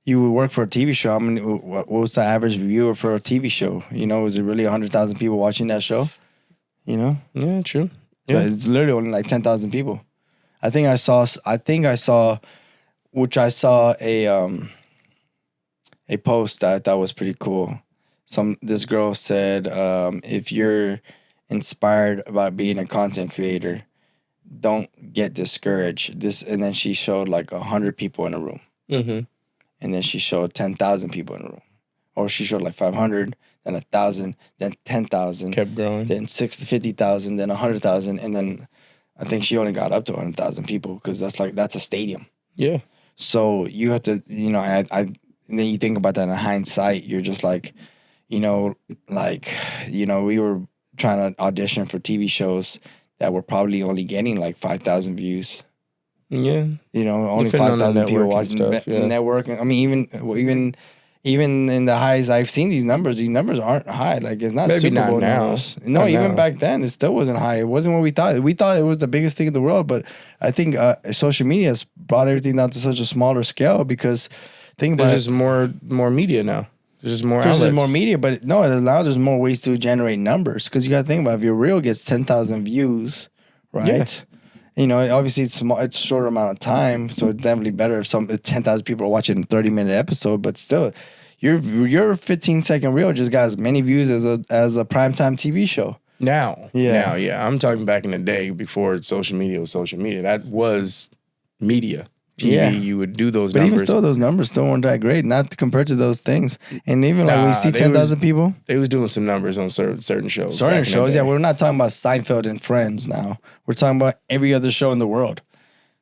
S1: you would work for a TV show. What was the average viewer for a TV show? Is it really 100,000 people watching that show?
S2: Yeah, true. Yeah.
S1: It's literally only like 10,000 people. I think I saw a post that I thought was pretty cool. This girl said, if you're inspired about being a content creator, don't get discouraged. And then she showed like 100 people in a room. And then she showed 10,000 people in a room. Or she showed like 500, then 1,000, then 10,000.
S2: Kept growing.
S1: Then 50,000, then 100,000, and then I think she only got up to 100,000 people because that's a stadium.
S2: Yeah.
S1: So you have to, and then you think about that in hindsight, you're just like, we were trying to audition for TV shows that were probably only getting like 5,000 views.
S2: Yeah.
S1: Only 5,000 people watching stuff. Networking. Even in the highs I've seen these numbers aren't high. Like it's not
S2: maybe
S1: Super
S2: not
S1: Bowl
S2: now.
S1: numbers. No, not even now. Back then it still wasn't high. It wasn't what we thought. We thought it was the biggest thing in the world, but I think social media has brought everything down to such a smaller scale because
S2: there's just more media now. There's just more
S1: There's
S2: outlets.
S1: just more media, but no, now there's more ways to generate numbers because you got to think about if your reel gets 10,000 views, right? You know, obviously it's small, it's a shorter amount of time, so it's definitely better if 10,000 people are watching a 30-minute episode, but still, your 15-second reel just got as many views as a primetime TV show.
S2: Now,
S1: Yeah.
S2: I'm talking back in the day before social media was social media. That was media. TV,
S1: Yeah.
S2: you would do those
S1: But
S2: numbers.
S1: even still, those numbers still weren't that great, not compared to those things. And even like we see 10,000 people.
S2: They was doing some numbers on certain shows.
S1: Certain shows, yeah. We're not talking about Seinfeld and Friends now. We're talking about every other show in the world.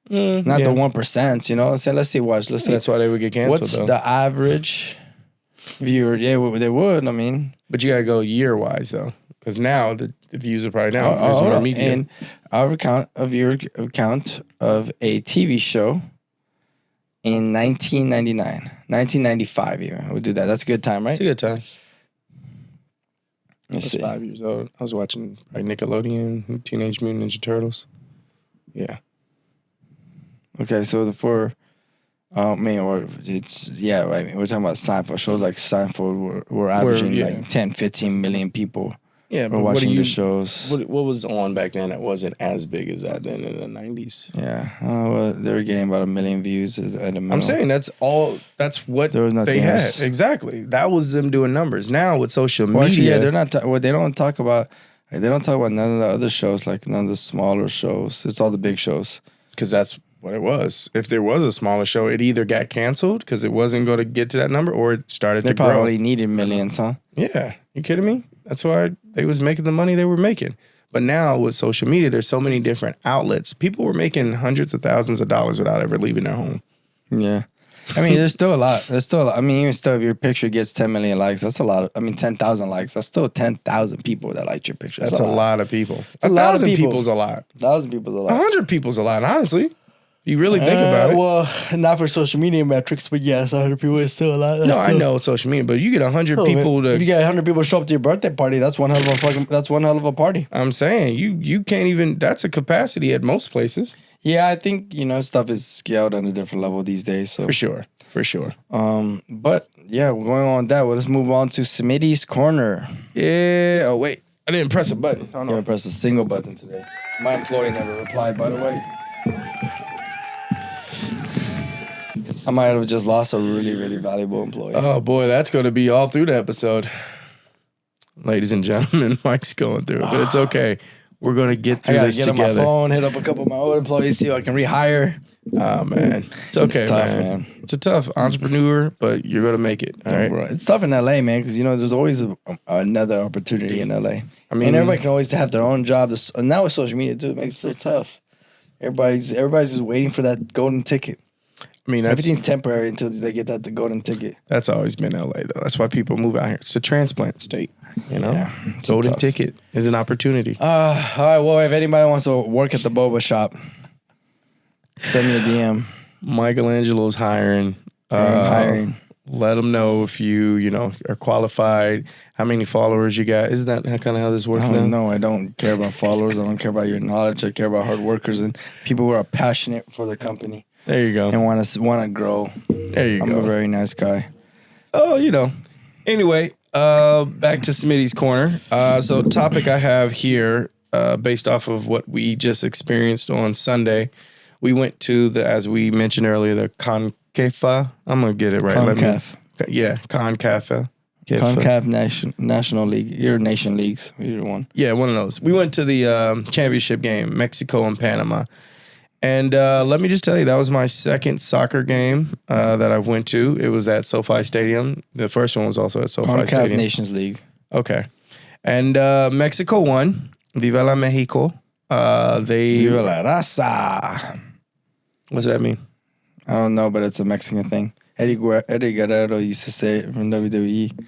S1: Not the 1%, you know. So let's see.
S2: That's why they would get canceled.
S1: What's the average viewer? Yeah, they would. I mean,
S2: but you gotta go year wise though, because now the views are probably now. There's more media.
S1: And our count of a TV show in 1995 even. We'll do that. That's a good time, right?
S2: It's a good time.
S1: Let's
S2: I was
S1: see.
S2: 5 years old. I was watching Nickelodeon, Teenage Mutant Ninja Turtles. Yeah.
S1: Okay, so right. We're talking about Seinfeld. Shows like Seinfeld were averaging like 10, 15 million people.
S2: Yeah,
S1: but watching the shows.
S2: What was on back then that wasn't as big as that then in the 90s?
S1: Yeah. Well, they were getting about 1 million views at a minimum.
S2: I'm saying that's what
S1: there was nothing
S2: they
S1: else.
S2: had. Exactly. That was them doing numbers. Now with social media.
S1: Actually, yeah, they're not. They don't talk about. They don't talk about none of the other shows, like none of the smaller shows. It's all the big shows.
S2: Because that's what it was. If there was a smaller show, it either got canceled because it wasn't going to get to that number, or it started to grow.
S1: They probably needed millions, huh?
S2: Yeah. You kidding me? That's why they was making the money they were making. But now with social media, there's so many different outlets. People were making hundreds of thousands of dollars without ever leaving their home.
S1: Yeah. I mean, there's still a lot. I mean, even still, if your picture gets 10 million likes, that's a lot. 10,000 likes. That's still 10,000 people that liked your picture.
S2: That's a lot of people.
S1: A lot of
S2: 1,000
S1: people.
S2: people's a lot.
S1: 1,000 people's a lot.
S2: 100 people's a lot, honestly. You really think about it.
S1: Well, not for social media metrics, but yes, 100 people is still a lot.
S2: I know social media, but you get 100 people
S1: if you get 100 people show up to your birthday party, that's one hell of a party.
S2: I'm saying you can't even. That's a capacity at most places.
S1: Yeah, I think stuff is scaled on a different level these days. So
S2: for sure.
S1: But yeah, we're going on that. Well, let's move on to Smitty's Corner.
S2: Yeah. Oh wait, I didn't press a button.
S1: I didn't press a single button today. My employee never replied, by the way. I might have just lost a really, really valuable employee.
S2: Oh boy, that's going to be all through the episode. Ladies and gentlemen, Mike's going through it, but it's okay. We're going to get through this together. I got to get on my phone, hit up a couple of my old employees, see if I can rehire. Oh, man. It's okay, it's tough, man. It's a tough entrepreneur, but you're going to make it. All right?
S1: Bro. It's tough in L.A., man, because, there's always another opportunity in L.A. I mean, and everybody can always have their own job. And now with social media, too, it makes it so tough. Everybody's just waiting for that golden ticket. I mean, everything's temporary until they get the golden ticket.
S2: That's always been LA, though. That's why people move out here. It's a transplant state,
S1: Yeah,
S2: golden ticket is an opportunity.
S1: All right, well, if anybody wants to work at the boba shop, send me a DM.
S2: Michelangelo's hiring.
S1: Hiring.
S2: Let them know if you are qualified, how many followers you got. Isn't that kind of how this works now?
S1: No, I don't care about followers. I don't care about your knowledge. I care about hard workers and people who are passionate for the company.
S2: There you go.
S1: And want to grow.
S2: There you go.
S1: I'm a very nice guy.
S2: Oh, Anyway, back to Smitty's Corner. So topic I have here, based off of what we just experienced on Sunday, we went to as we mentioned earlier, the CONCACAF. I'm going to get it right.
S1: CONCACAF.
S2: CONCACAF.
S1: CONCACAF National League. Your nation leagues. Either one.
S2: Yeah, one of those. We went to the championship game, Mexico and Panama. And let me just tell you, that was my second soccer game that I went to. It was at SoFi Stadium. The first one was also at SoFi Stadium.
S1: CONCACAF Nations League.
S2: Okay. And Mexico won. Viva la Mexico.
S1: Viva la raza.
S2: What's that mean?
S1: I don't know, but it's a Mexican thing. Eddie Guerrero used to say it from WWE.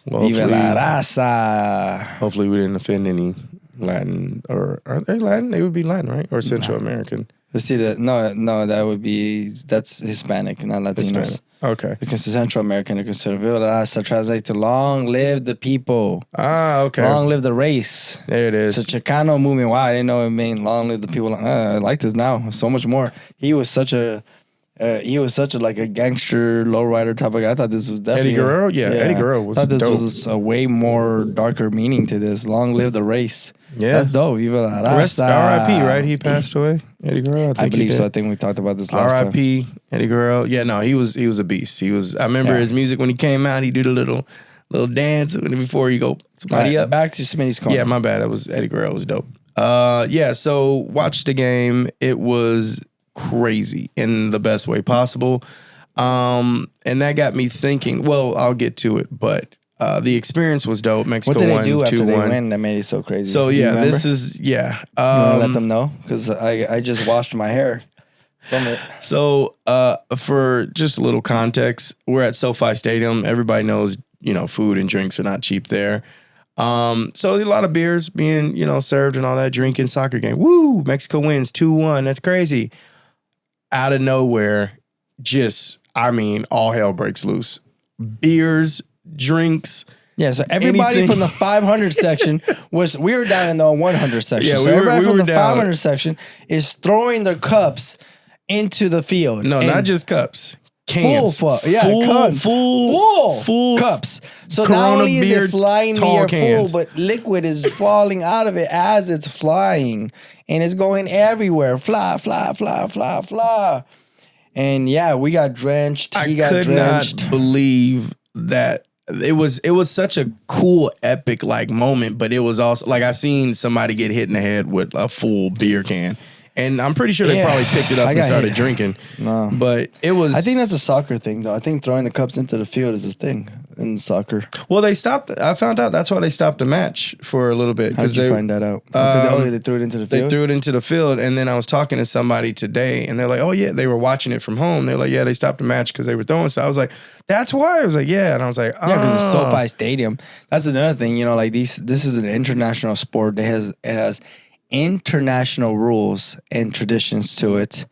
S2: Well,
S1: Viva la raza.
S2: Hopefully we didn't offend any Latin, or are they Latin? They would be Latin, right? Or Central American.
S1: Let's see that. No, that's Hispanic, not Latinos.
S2: Hispanic. Okay.
S1: Because Central American, they consider Viva la raza translate to long live the people.
S2: Ah, okay.
S1: Long live the race.
S2: There it is.
S1: It's a Chicano movement. Wow, I didn't know it meant long live the people. I like this now so much more. He was such a He was such a gangster lowrider type of guy. I thought this was definitely
S2: Eddie Guerrero. Yeah, Eddie Guerrero was.
S1: I thought this
S2: dope.
S1: was a way more darker meaning to this. Long live the race.
S2: Yeah,
S1: that's dope. Viva la raza.
S2: R.I.P. Right? He passed away. Eddie Guerrero.
S1: I believe so. I think we talked about this last time.
S2: R.I.P. Eddie Guerrero. Yeah, no, he was a beast. He was. I remember his music when he came out. He did a little dance before you go somebody up.
S1: Back to Smitty's corner.
S2: Yeah, my bad. It was Eddie Guerrero. Was dope. Yeah. So watched the game. It was crazy in the best way possible. And that got me thinking. Well, I'll get to it, but the experience was dope. Mexico won 2-1.
S1: What did they do after they win that made it so crazy?
S2: So
S1: do
S2: yeah, this is
S1: you want to let them know because I just washed my hair from it.
S2: So for just a little context, we're at SoFi Stadium. Everybody knows food and drinks are not cheap there. So a lot of beers being served and all that, drinking, soccer game. Woo! Mexico wins 2-1. That's crazy. Out of nowhere, all hell breaks loose. Beers, drinks.
S1: Yeah, so everybody from the 500 section we were down in the 100 section.
S2: Yeah,
S1: so everybody from the 500 section is throwing their cups into the field.
S2: No, not just cups. Cans.
S1: Full cups. So
S2: Corona
S1: not only is
S2: beer,
S1: it flying in the
S2: tall
S1: air
S2: cans.
S1: full, but liquid is falling out of it as it's flying. And it's going everywhere. Fly, fly, fly, fly, fly. And yeah, we got drenched. He got drenched.
S2: Not believe that it was such a cool, epic moment, but it was also I seen somebody get hit in the head with a full beer can. And I'm pretty sure they probably picked it up and started drinking.
S1: No.
S2: But it was...
S1: I think that's a soccer thing, though. I think throwing the cups into the field is a thing in soccer.
S2: Well, they stopped... I found out that's why they stopped the match for a little bit.
S1: How did you find that out? Because they threw it into the field?
S2: They threw it into the field, and then I was talking to somebody today, and they're like, oh, yeah, they were watching it from home. They're like, yeah, they stopped the match because they were throwing stuff. I was like, that's why? I was like, yeah. And I was like, oh.
S1: Yeah, because it's SoFi Stadium. That's another thing. This is an international sport. It has international rules and traditions to it,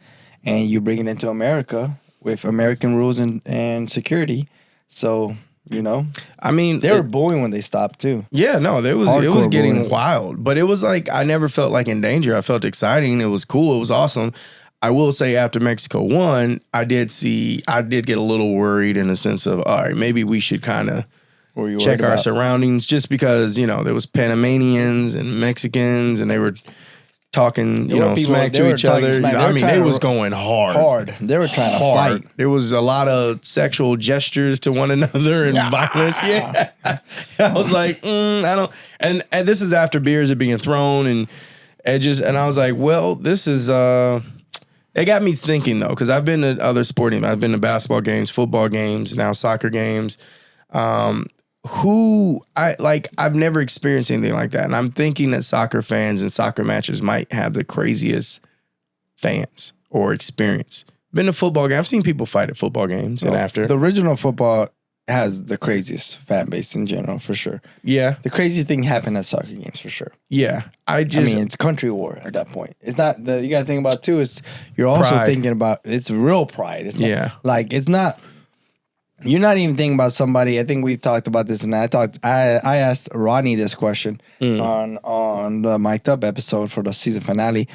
S1: and you bring it into America with American rules and security. So they were booing when they stopped too.
S2: Yeah, no, it was getting wild, but it was I never felt in danger. I felt exciting. It was cool. It was awesome. I will say after Mexico won, I did get a little worried in the sense of, all right, maybe we should kind of check our surroundings, just because there was Panamanians and Mexicans, and they were talking smack to each other. They was going hard.
S1: They were trying to fight.
S2: There was a lot of sexual gestures to one another and violence. Yeah, I was like, I don't. And this is after beers are being thrown and edges, and I was like, well, this is It got me thinking though, because I've been to other sporting. I've been to basketball games, football games, now soccer games. I've never experienced anything like that. And I'm thinking that soccer fans and soccer matches might have the craziest fans or experience. Been to football games. I've seen people fight at football games and after.
S1: The original football has the craziest fan base in general, for sure.
S2: Yeah.
S1: The craziest thing happened at soccer games, for sure.
S2: Yeah.
S1: It's country war at that point. It's not, you got to think about too, you're also thinking about, it's real pride. It's not, you're not even thinking about somebody. I think we've talked about this, and I asked Ronnie this question on the Mic'd Up episode for the season finale,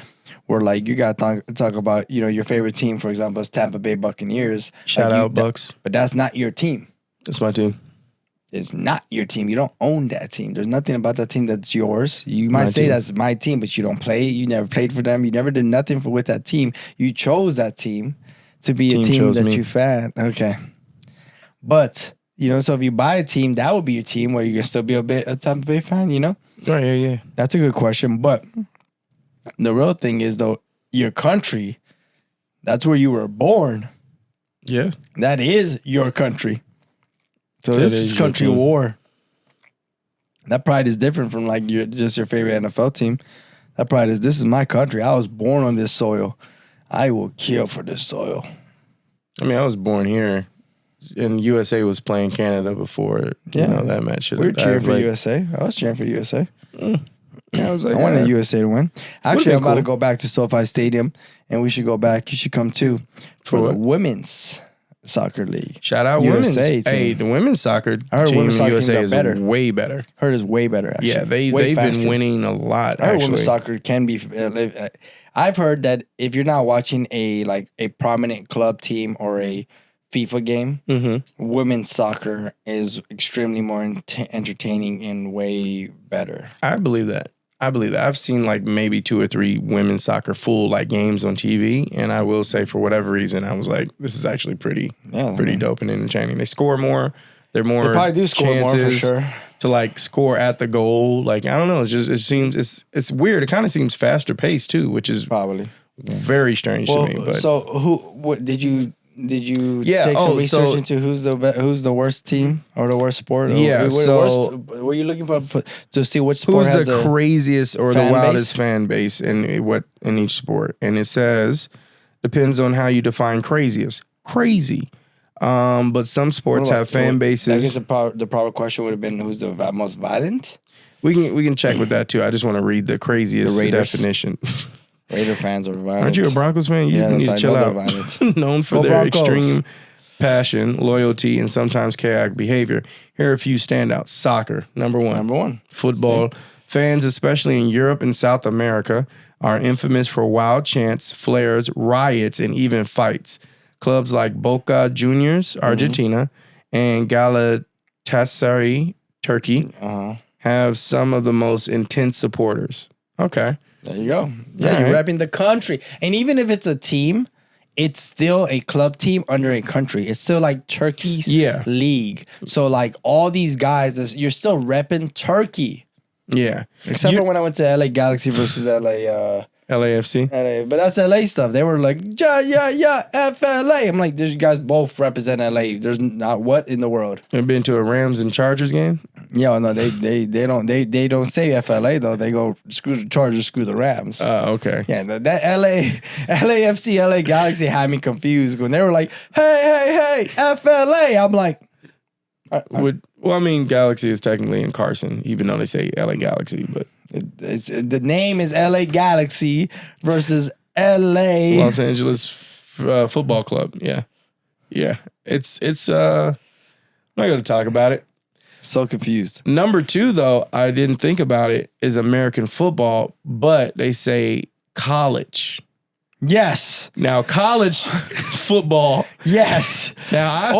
S1: where you got to talk about your favorite team, for example, is Tampa Bay Buccaneers.
S2: Shout out Bucks,
S1: but that's not your team.
S2: That's my team.
S1: It's not your team. You don't own that team. There's nothing about that team that's yours. You might say that's my team, but you don't play. You never played for them. You never did nothing with that team. You chose that team to be a team that you fan. Okay. But, so if you buy a team, that would be your team where you can still be a Tampa Bay fan,
S2: Oh, yeah.
S1: That's a good question. But the real thing is, though, your country, that's where you were born.
S2: Yeah.
S1: That is your country. So this is country war. That pride is different from your favorite NFL team. That pride is, this is my country. I was born on this soil. I will kill for this soil.
S2: I was born here. And USA was playing Canada before that match.
S1: We were cheering for USA. I was cheering for USA.
S2: Yeah, I
S1: wanted USA to win. Actually, I'm about to go back to SoFi Stadium, and we should go back. You should come too for the women's Soccer League.
S2: Shout out
S1: USA
S2: women's.
S1: team.
S2: Hey, the women's soccer
S1: I heard
S2: team
S1: women's
S2: in
S1: soccer
S2: USA
S1: teams
S2: is
S1: are better.
S2: way better.
S1: Heard is way better. Actually.
S2: Yeah,
S1: Way
S2: they've been
S1: faster.
S2: winning a lot.
S1: I heard
S2: Actually,
S1: women's soccer can be. I've heard that if you're not watching a prominent club team or a FIFA game, women's soccer is extremely more entertaining and way better.
S2: I believe that. I've seen like maybe 2 or 3 women's soccer full like games on TV, and I will say for whatever reason, I was like, this is actually pretty dope and entertaining. They score more. They
S1: probably do score more for sure.
S2: To like score at the goal. Like I don't know. It's weird. It kind of seems faster paced too, which is
S1: probably
S2: very strange to me. But
S1: so what did you take some research into who's the worst team or the worst sport?
S2: Yeah.
S1: Were you looking for to see which sport
S2: who's
S1: has
S2: the craziest or the wildest
S1: base?
S2: fan base in each sport? And it says depends on how you define craziest. Crazy. But some sports have fan bases.
S1: I guess the proper question would have been who's the most violent.
S2: We can check with that too. I just want to read the craziest definition.
S1: Raider fans are violent.
S2: Aren't you a Broncos fan? You need to chill out. Known for their extreme passion, loyalty, and sometimes chaotic behavior. Here are a few standouts. Soccer, number one. Football. Fans, especially in Europe and South America, are infamous for wild chants, flares, riots, and even fights. Clubs like Boca Juniors, Argentina, and Galatasaray, Turkey, have some of the most intense supporters. Okay.
S1: There you go. Yeah, you're repping the country. And even if it's a team, it's still a club team under a country. It's still like Turkey's league. So like all these guys, you're still repping Turkey.
S2: Yeah.
S1: Except for when I went to LA Galaxy versus LA...
S2: LAFC?
S1: LA, but that's LA stuff. They were like, yeah, FLA. I'm like, you guys both represent LA. There's not what in the world.
S2: Have been to a Rams and Chargers game?
S1: Yeah, no, they don't say FLA though. They go screw the Chargers, screw the Rams.
S2: Oh, okay.
S1: Yeah, that LAFC, LA Galaxy had me confused when they were like, hey, FLA. I'm like,
S2: well, I mean, Galaxy is technically in Carson, even though they say LA Galaxy, but
S1: the name is LA Galaxy versus LA
S2: Los Angeles Football Club. Yeah. It's I'm not going to talk about it.
S1: So confused.
S2: Number 2, though, I didn't think about it, is American football, but they say college.
S1: Yes.
S2: Now, college football.
S1: Yes.
S2: Now,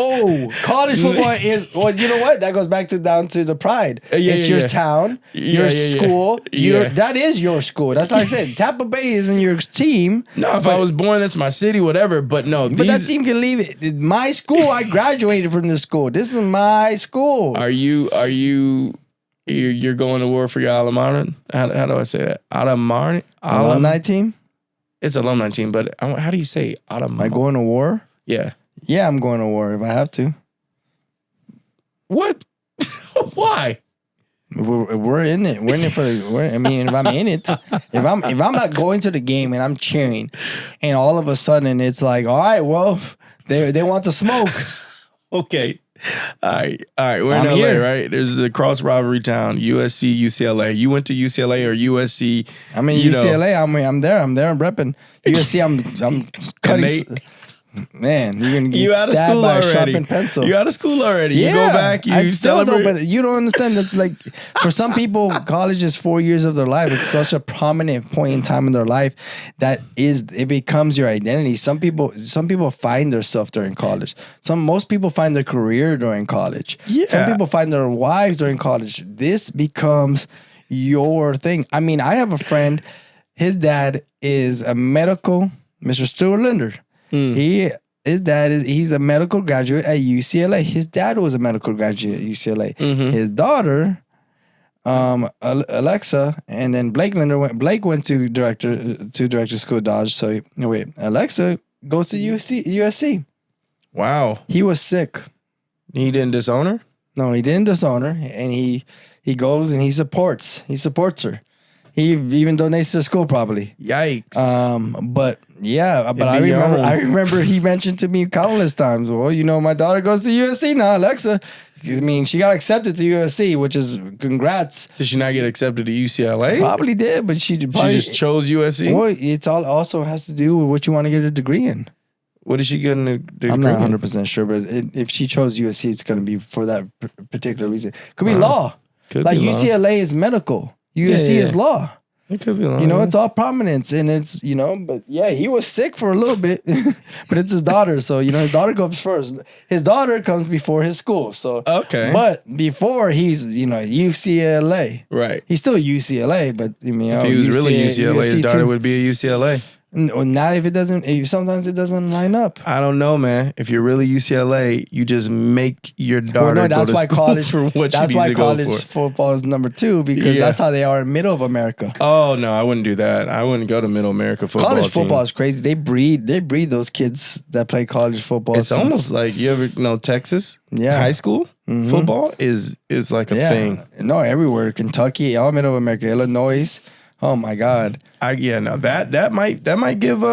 S1: college football is, well, you know what? That goes down to the pride. It's your town, your school. That is your school. That's like I said. Tampa Bay isn't your team.
S2: No, if I was born, that's my city, whatever. But no.
S1: But that team can leave it. My school, I graduated from this school. This is my school.
S2: You're going to war for your alma mater? How do I say that?
S1: Alumni team?
S2: It's an alumni team, but how do you say
S1: Am I going to war?
S2: Yeah.
S1: Yeah, I'm going to war if I have to.
S2: What? Why?
S1: We're in it. We're in it if I'm in it, if I'm not going to the game and I'm cheering, and all of a sudden it's like, all right, well, they want to smoke.
S2: Okay. All right. We're in LA, right? There's the cross rivalry town, USC, UCLA. You went to UCLA or USC?
S1: I'm in UCLA. I'm there. I'm repping USC. I'm cutting. Man, you're gonna get stabbed by a sharpened pencil.
S2: You out of school already. You go back. You
S1: celebrate. But you don't understand. That's like for some people, college is 4 years of their life. It's such a prominent point in time in their life that it becomes your identity. Some people find themselves during college. Most people find their career during college.
S2: Yeah.
S1: Some people find their wives during college. This becomes your thing. I mean, I have a friend. His dad is a medical, Mr. Stuart Linder. He's a medical graduate at UCLA. His dad was a medical graduate at UCLA. His daughter, Alexa, and then Blake went to director school Dodge. So Alexa goes to USC.
S2: Wow.
S1: He was sick.
S2: He didn't disown her?
S1: No, he didn't disown her, and he goes and he supports her. He even donates to the school probably.
S2: Yikes.
S1: I remember he mentioned to me countless times, well, my daughter goes to USC now, Alexa. I mean, she got accepted to USC, which is congrats.
S2: Did she not get accepted to UCLA?
S1: Probably did, but she just
S2: chose USC?
S1: Well, it's all also has to do with what you want to get a degree in.
S2: What is she getting a degree
S1: I'm not
S2: in?
S1: 100% sure, but if she chose USC, it's going to be for that particular reason. Could be law.
S2: Could
S1: like
S2: be law.
S1: UCLA is medical. USC is law.
S2: It could be law.
S1: You know, it's all prominence, and it's, you know, but yeah, he was sick for a little bit, but it's his daughter. So, you know, his daughter comes first. His daughter comes before his school. So,
S2: okay.
S1: But before he's, you know, UCLA.
S2: Right.
S1: He's still UCLA, but I mean,
S2: if he was really UCLA, his daughter would be a UCLA.
S1: Not if it doesn't. Sometimes it doesn't line up.
S2: I don't know, man. If you're really UCLA, you just make your daughter go to school for what she needs to go for. That's why college
S1: football is number 2 because that's how they are in middle of America.
S2: Oh no, I wouldn't do that. I wouldn't go to middle America football.
S1: College football is crazy. They breed those kids that play college football.
S2: It's almost like you ever know Texas high school football is like a thing.
S1: No, everywhere. Kentucky, all middle of America, Illinois. Oh my God!
S2: That might give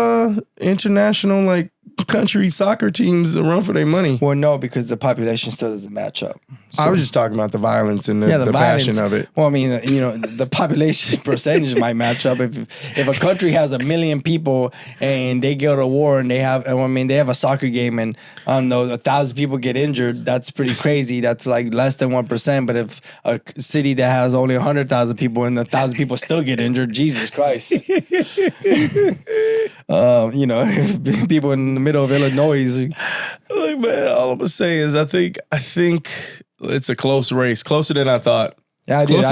S2: international like country soccer teams a run for their money.
S1: Well, no, because the population still doesn't match up. So,
S2: I was just talking about the violence and the passion of it.
S1: Well, I mean, you know, the population percentage might match up if a country has 1 million people and they go to war and they have a soccer game and I don't know 1,000 people get injured. That's pretty crazy. That's like less than 1%. But if a city that has only 100,000 people and 1,000 people still get injured, Jesus Christ. You know, people in the middle of Illinois.
S2: Look, man, all I'm gonna say is I think it's a close race, closer than I thought.
S1: Yeah, I did.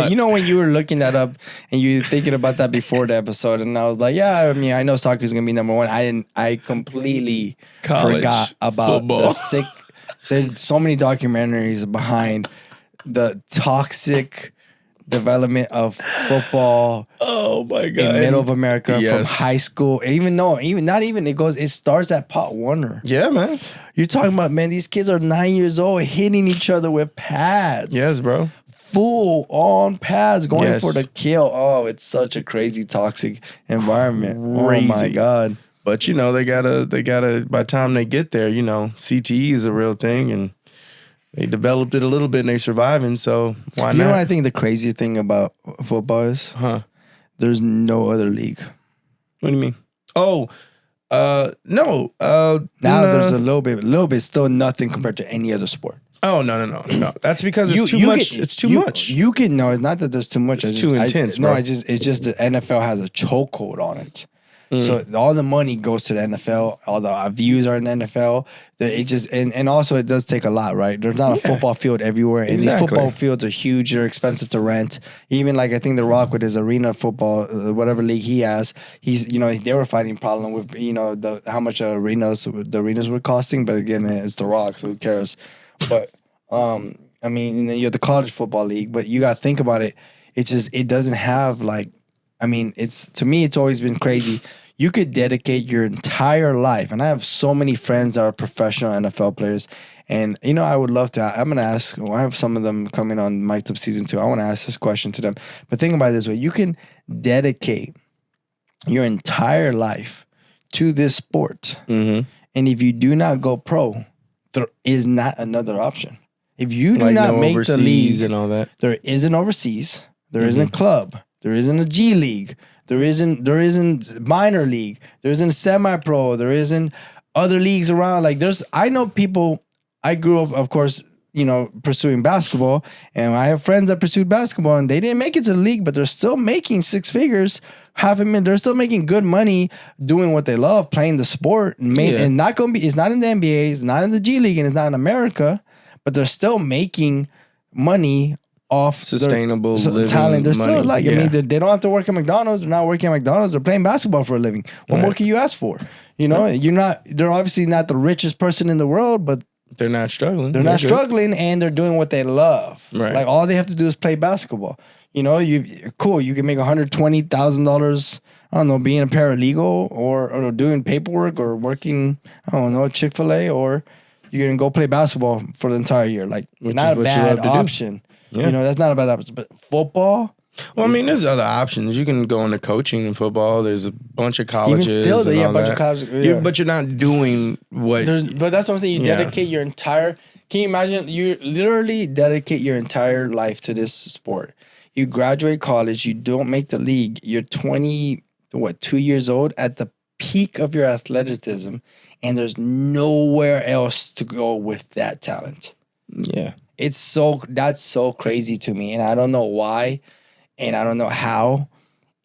S1: You know, when you were looking that up and you were thinking about that before the episode, and I was like, yeah, I mean, I know soccer is gonna be number 1. I completely forgot about football. There's so many documentaries behind the toxic development of football.
S2: Oh my God!
S1: In middle of America, from high school, it starts at Pot Warner.
S2: Yeah, man.
S1: You're talking about, man, these kids are 9 years old hitting each other with pads.
S2: Yes, bro.
S1: Full on pads going for the kill. Oh, it's such a crazy toxic environment. Crazy. Oh my God.
S2: But you know, they gotta by the time they get there, you know, CTE is a real thing and they developed it a little bit and they're surviving, so why not?
S1: You know what I think the crazy thing about football is? There's no other league.
S2: What do you mean? Oh, no.
S1: Now there's a little bit, still nothing compared to any other sport.
S2: Oh, no. That's because it's too much. It's too much.
S1: You can, no, it's not that there's too much.
S2: It's too intense, bro.
S1: No, it's just the NFL has a chokehold on it. So all the money goes to the NFL. All the views are in the NFL. And also it does take a lot, right? There's not a football field everywhere, and these football fields are huge. They're expensive to rent. Even like I think The Rock with his arena football, whatever league he has, they were fighting problem with how much the arenas were costing. But again, it's The Rock, so who cares? But I mean, you have the college football league, but you got to think about it. It doesn't have like. I mean, to me, it's always been crazy. You could dedicate your entire life, and I have so many friends that are professional NFL players, and I would love to. I'm gonna ask. I have some of them coming on Mic'd Up Season 2. I want to ask this question to them. But think about it this way: you can dedicate your entire life to this sport, and if you do not go pro, there is not another option. If you do not make the league
S2: and all that,
S1: there isn't overseas. There isn't club. There isn't a G League. There isn't minor league. There isn't semi-pro. There isn't other leagues around. Like I know people. I grew up, of course, pursuing basketball, and I have friends that pursued basketball, and they didn't make it to the league, but they're still making 6 figures. They're still making good money doing what they love, playing the sport, and it's not in the NBA, it's not in the G League, and it's not in America, but they're still making money off
S2: sustainable living
S1: talent. They're
S2: money.
S1: Still like, I mean, they don't have to work at McDonald's. They're not working at McDonald's. They're playing basketball for a living. What more can you ask for? They're obviously not the richest person in the world, but
S2: they're not struggling.
S1: They're not struggling, and they're doing what they love.
S2: Right.
S1: Like all they have to do is play basketball. You can make $120,000. I don't know, being a paralegal or doing paperwork or working, I don't know, Chick-fil-A, or you're gonna go play basketball for the entire year. Like, not a bad option. Yeah. That's not a bad option. But football?
S2: Well, I mean, there's other options. You can go into coaching in football. There's a bunch of colleges.
S1: Even still, a bunch of colleges. Yeah.
S2: But you're not doing what...
S1: But that's what I'm saying. You dedicate your entire... Can you imagine? You literally dedicate your entire life to this sport. You graduate college. You don't make the league. You're 2 years old at the peak of your athleticism, and there's nowhere else to go with that talent.
S2: Yeah.
S1: That's so crazy to me, and I don't know why, and I don't know how,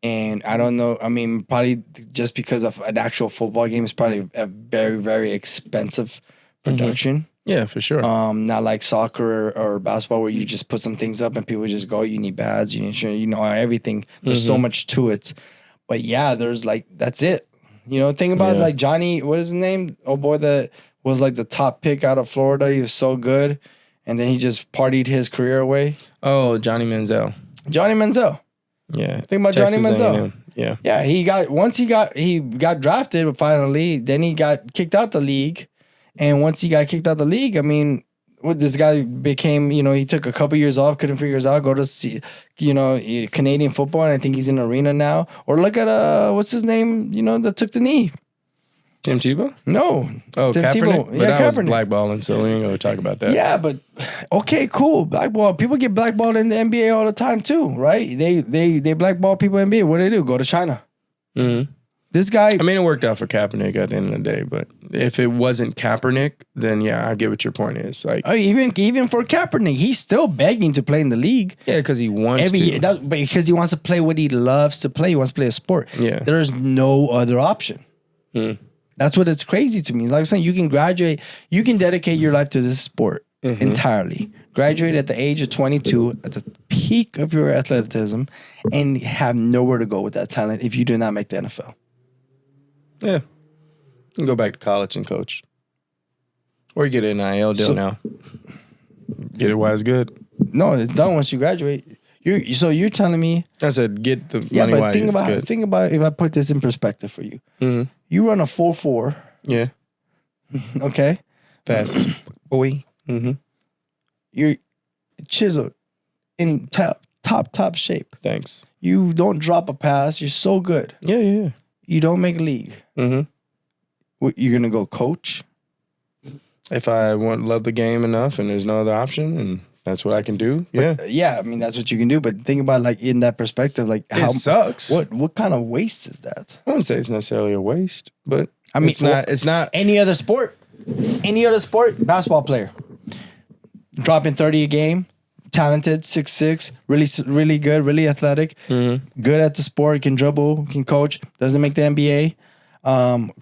S1: and I don't know. I mean, probably just because of an actual football game is probably a very, very expensive production.
S2: Yeah, for sure.
S1: Not like soccer or basketball where you just put some things up and people just go, you need pads, you need everything. There's so much to it. But yeah, there's like, that's it. Think about like Johnny, what is his name? Oh boy, that was like the top pick out of Florida. He was so good. And then he just partied his career away.
S2: Oh, Johnny Manziel. Yeah.
S1: Think about
S2: Texas
S1: Johnny Manziel.
S2: A&M. Yeah.
S1: Yeah, he got drafted finally. Then he got kicked out the league. And once he got kicked out the league, I mean, what this guy became, he took a couple years off, couldn't figure it out, go to see, Canadian football, and I think he's in arena now. Or look at what's his name, that took the knee.
S2: Tim Tebow?
S1: No.
S2: Oh,
S1: Tim
S2: Kaepernick?
S1: Tebow.
S2: But that was
S1: Kaepernick.
S2: blackballing, so we ain't going to talk about that.
S1: Yeah, but okay, cool. Blackball. People get blackballed in the NBA all the time too, right? They blackball people in the NBA. What do? Go to China.
S2: Mm-hmm.
S1: This guy.
S2: I mean, it worked out for Kaepernick at the end of the day, but if it wasn't Kaepernick, then yeah, I get what your point is. Like,
S1: even for Kaepernick, he's still begging to play in the league.
S2: Yeah, because he wants to.
S1: Because he wants to play what he loves to play. He wants to play a sport.
S2: Yeah.
S1: There's no other option. That's what it's crazy to me. Like I'm saying, you can graduate, you can dedicate your life to this sport entirely. Graduate at the age of 22, at the peak of your athleticism, and have nowhere to go with that talent if you do not make the NFL.
S2: Yeah. You can go back to college and coach. Or you get an NIL deal now. Get it while it's good.
S1: No, it's done once you graduate. You're telling me...
S2: I said get the money while it's good.
S1: Think about if I put this in perspective for you.
S2: Mm-hmm.
S1: You run a 4.4.
S2: Yeah.
S1: Okay?
S2: Fastest boy. Mm-hmm.
S1: You're chiseled in top shape.
S2: Thanks.
S1: You don't drop a pass. You're so good.
S2: Yeah.
S1: You don't make a league.
S2: Mm-hmm.
S1: You're going to go coach?
S2: If I love the game enough and there's no other option and that's what I can do, yeah.
S1: But, I mean, that's what you can do. But think about like in that perspective, like
S2: it sucks.
S1: What kind of waste is that?
S2: I wouldn't say it's necessarily a waste, but
S1: I mean,
S2: it's not
S1: any other sport. Basketball player. Dropping 30 a game, talented, 6'6", really good, really athletic, good at the sport, can dribble, can coach, doesn't make the NBA.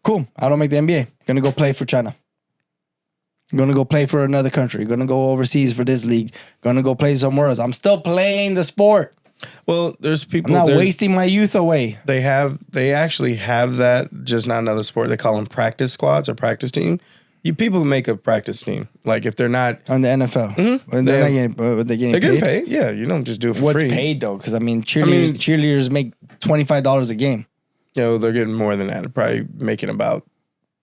S1: Cool. I don't make the NBA. Gonna go play for China. Gonna go play for another country. Gonna go overseas for this league. Gonna go play somewhere else. I'm still playing the sport.
S2: Well, there's people.
S1: I'm not wasting my youth away.
S2: They actually have that, just not another sport. They call them practice squads or practice team. People make a practice team. Like if they're not
S1: on the NFL, they're getting
S2: paid. Yeah, you don't just do it for
S1: What's
S2: free.
S1: What's paid though? Because cheerleaders make $25 a game.
S2: They're getting more than that. They're probably making about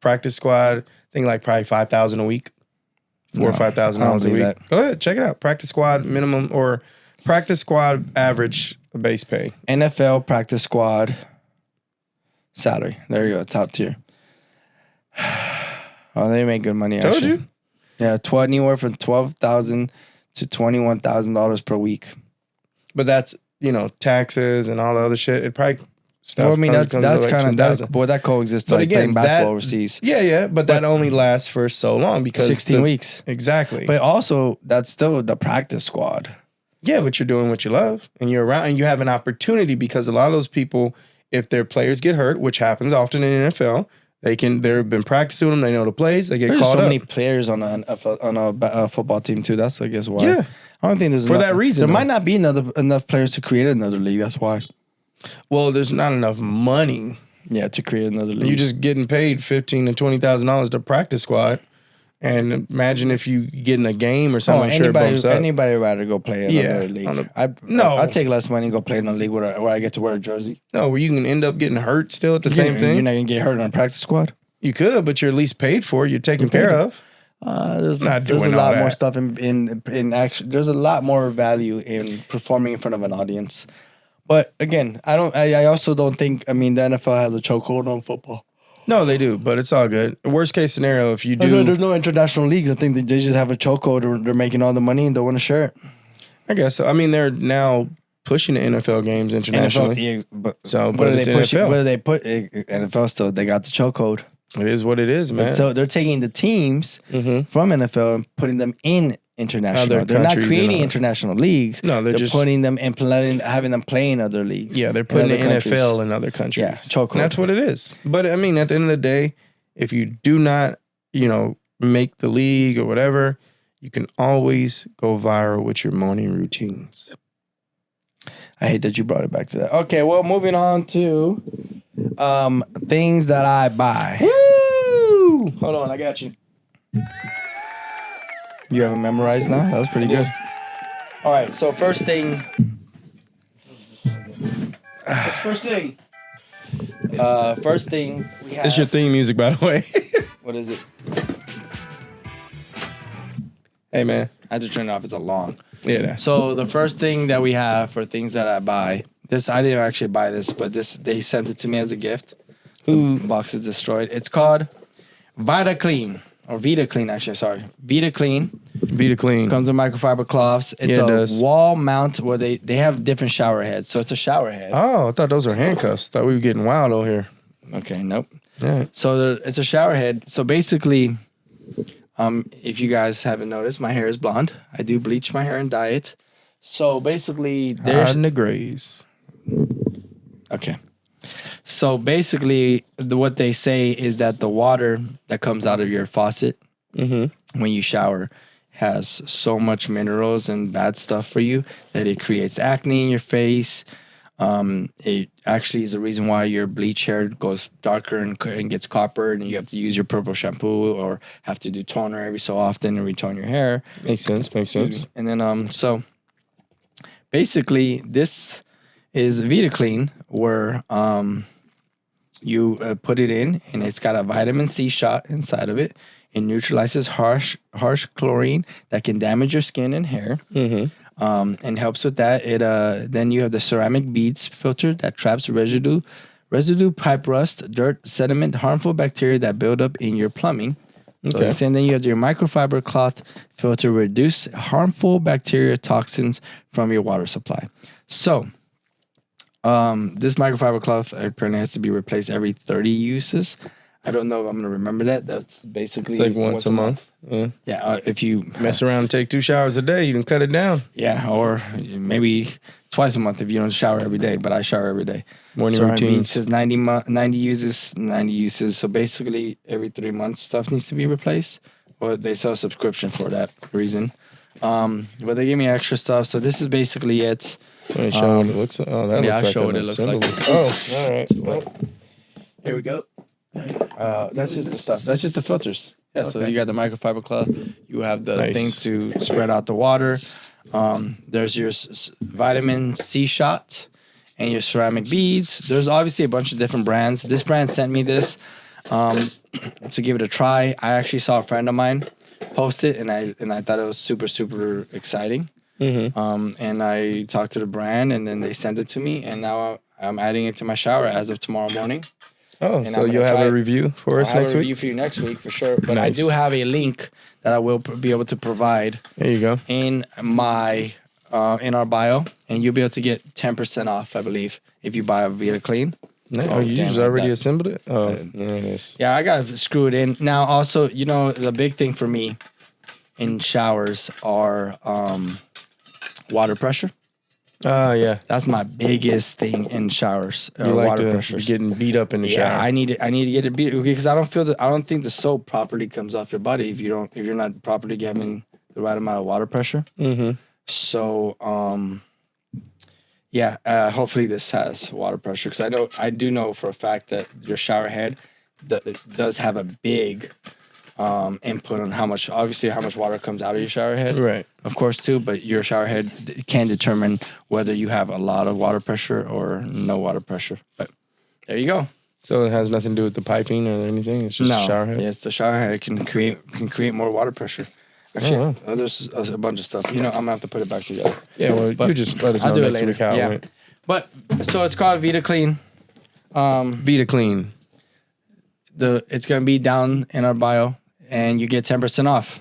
S2: practice squad. I think like probably $5,000 a week, $4,000 or $5,000 a week.
S1: That.
S2: Go ahead, check it out. Practice squad minimum or practice squad average base pay.
S1: NFL practice squad salary. There you go, top tier. Oh, they make good money.
S2: Told you.
S1: Yeah, anywhere from $12,000 to $21,000 per week.
S2: But that's taxes and all the other shit. It probably.
S1: Well, I mean that's kind of that coexists like playing basketball overseas.
S2: Yeah, but that only lasts for so long because
S1: 16 weeks
S2: exactly.
S1: But also that's still the practice squad.
S2: Yeah, but you're doing what you love and you're around and you have an opportunity because a lot of those people, if their players get hurt, which happens often in the NFL. They've been practicing them. They know the plays. They get called up. There's so many
S1: players on a football team too. That's I guess why.
S2: Yeah,
S1: I don't think there's
S2: for that reason.
S1: There might not be enough players to create another league. That's why.
S2: Well, there's not enough money.
S1: Yeah, to create another league.
S2: You're just getting paid $15,000 to $20,000 to practice squad, and imagine if you get in a game or something.
S1: Anybody rather go play another league. I'd take less money and go play in a league where I get to wear a jersey.
S2: No, where you can end up getting hurt still at the same thing.
S1: You're not gonna get hurt on a practice squad.
S2: You could, but you're at least paid for. You're taken care of.
S1: There's a lot more stuff in action. There's a lot more value in performing in front of an audience. But again, I also don't think. I mean, the NFL has a chokehold on football.
S2: No, they do, but it's all good. Worst case scenario, if you do,
S1: there's no international leagues. I think they just have a chokehold, or they're making all the money and don't want to share it.
S2: I guess so. I mean, they're now pushing the NFL games internationally.
S1: NFL, yeah, but
S2: So,
S1: what
S2: but
S1: do
S2: it's
S1: they push?
S2: NFL.
S1: What do they put? NFL still, they got the chokehold.
S2: It is what it is, man.
S1: So they're taking the teams from NFL and putting them in international.
S2: Other
S1: They're not
S2: countries
S1: creating
S2: and all.
S1: international leagues.
S2: No, they're just
S1: putting them and having them play in other leagues.
S2: Yeah, they're
S1: in
S2: putting the
S1: other countries.
S2: NFL in other countries.
S1: Yeah, chokehold.
S2: And that's what it is. But I mean, at the end of the day, if you do not, make the league or whatever, you can always go viral with your morning routines.
S1: I hate that you brought it back to that. Okay, well, moving on to things that I buy.
S2: Woo! Hold on, I got you.
S1: You have it memorized now? That was pretty good. All right, so first thing.
S2: First thing.
S1: First thing we have.
S2: It's your theme music, by the way.
S1: What is it?
S2: Hey, man.
S1: I had to turn it off. It's a long.
S2: Yeah.
S1: So the first thing that we have for things that I buy. This I didn't actually buy this, but they sent it to me as a gift. The box is destroyed. It's called Vita Clean. Or Vita Clean, actually, sorry. Vita Clean.
S2: Vita Clean.
S1: Comes with microfiber cloths. It's
S2: Yeah, it does.
S1: wall mount where they have different shower heads. So it's a shower head.
S2: Oh, I thought those were handcuffs. Thought we were getting wild over here.
S1: Okay, nope.
S2: Yeah.
S1: So it's a shower head. So basically, if you guys haven't noticed, my hair is blonde. I do bleach my hair and dye it. So basically, there's
S2: Hiding the grays.
S1: okay. So basically, what they say is that the water that comes out of your faucet when you shower has so much minerals and bad stuff for you that it creates acne in your face. It actually is the reason why your bleach hair goes darker and gets coppered, and you have to use your purple shampoo or have to do toner every so often and retone your hair.
S2: Makes sense.
S1: And then so basically this is Vita Clean, where you put it in, and it's got a vitamin C shot inside of it. It neutralizes harsh chlorine that can damage your skin and hair. And helps with that. It then you have the ceramic beads filter that traps residue, pipe rust, dirt, sediment, harmful bacteria that build up in your plumbing.
S2: Okay.
S1: So, and then you have your microfiber cloth filter reduce harmful bacteria toxins from your water supply. So, this microfiber cloth apparently has to be replaced every 30 uses. I don't know if I'm going to remember that. That's basically
S2: It's like once a month. Yeah.
S1: Yeah, if you
S2: Mess around and take 2 showers a day, you can cut it down.
S1: Yeah, or maybe twice a month if you don't shower every day. But I shower every day.
S2: Morning
S1: so
S2: routine.
S1: It says 90 uses. So basically, every 3 months, stuff needs to be replaced. Or they sell a subscription for that reason. But they give me extra stuff. So this is basically it.
S2: Let me show what it looks like. Oh, that
S1: Yeah,
S2: looks
S1: I'll
S2: like
S1: show what
S2: an
S1: it looks
S2: assembly.
S1: like.
S2: Oh, all right. Well,
S1: Here we go. That's just the stuff. That's just the filters. Yeah, so
S2: Okay.
S1: you got the microfiber cloth. You have the
S2: Nice.
S1: thing to spread out the water. There's your vitamin C shot and your ceramic beads. There's obviously a bunch of different brands. This brand sent me this to give it a try. I actually saw a friend of mine post it, and I thought it was super, super exciting. And I talked to the brand, and then they sent it to me, and now I'm adding it to my shower as of tomorrow morning.
S2: oh,
S1: And
S2: so
S1: I'm
S2: you'll
S1: gonna
S2: have
S1: try
S2: a
S1: it.
S2: review for us
S1: I'll have
S2: next
S1: a
S2: week?
S1: review for you next week for sure. But I
S2: Nice.
S1: do have a link that I will be able to provide
S2: There you go.
S1: in my in our bio, and you'll be able to get 10% off, I believe, if you buy a Vita Clean.
S2: Oh, you
S1: damn,
S2: just
S1: like
S2: already
S1: that.
S2: assembled it? Oh, there it is.
S1: Yeah, I gotta screw it in. Now, also, the big thing for me in showers are water pressure.
S2: Oh, yeah.
S1: That's my biggest thing in showers.
S2: You like
S1: water
S2: to
S1: pressure.
S2: be getting beat up in the
S1: Yeah,
S2: shower.
S1: I need to get it beat because I don't think the soap properly comes off your body if you're not properly getting the right amount of water pressure. So hopefully this has water pressure because I do know for a fact that your shower head it does have a big input on how much water comes out of your shower head.
S2: Right.
S1: Of course too, but your shower head can determine whether you have a lot of water pressure or no water pressure. But there you go.
S2: So it has nothing to do with the piping or anything? It's just a shower head?
S1: Yes, the shower head can create more water pressure. Actually, there's a bunch of stuff. I'm gonna have to put it back together.
S2: Yeah, well,
S1: But
S2: you just let us
S1: I'll
S2: know
S1: do it
S2: next
S1: later.
S2: week how
S1: Yeah.
S2: it went.
S1: But so it's called Vita Clean.
S2: Vita Clean.
S1: It's gonna be down in our bio, and you get 10% off.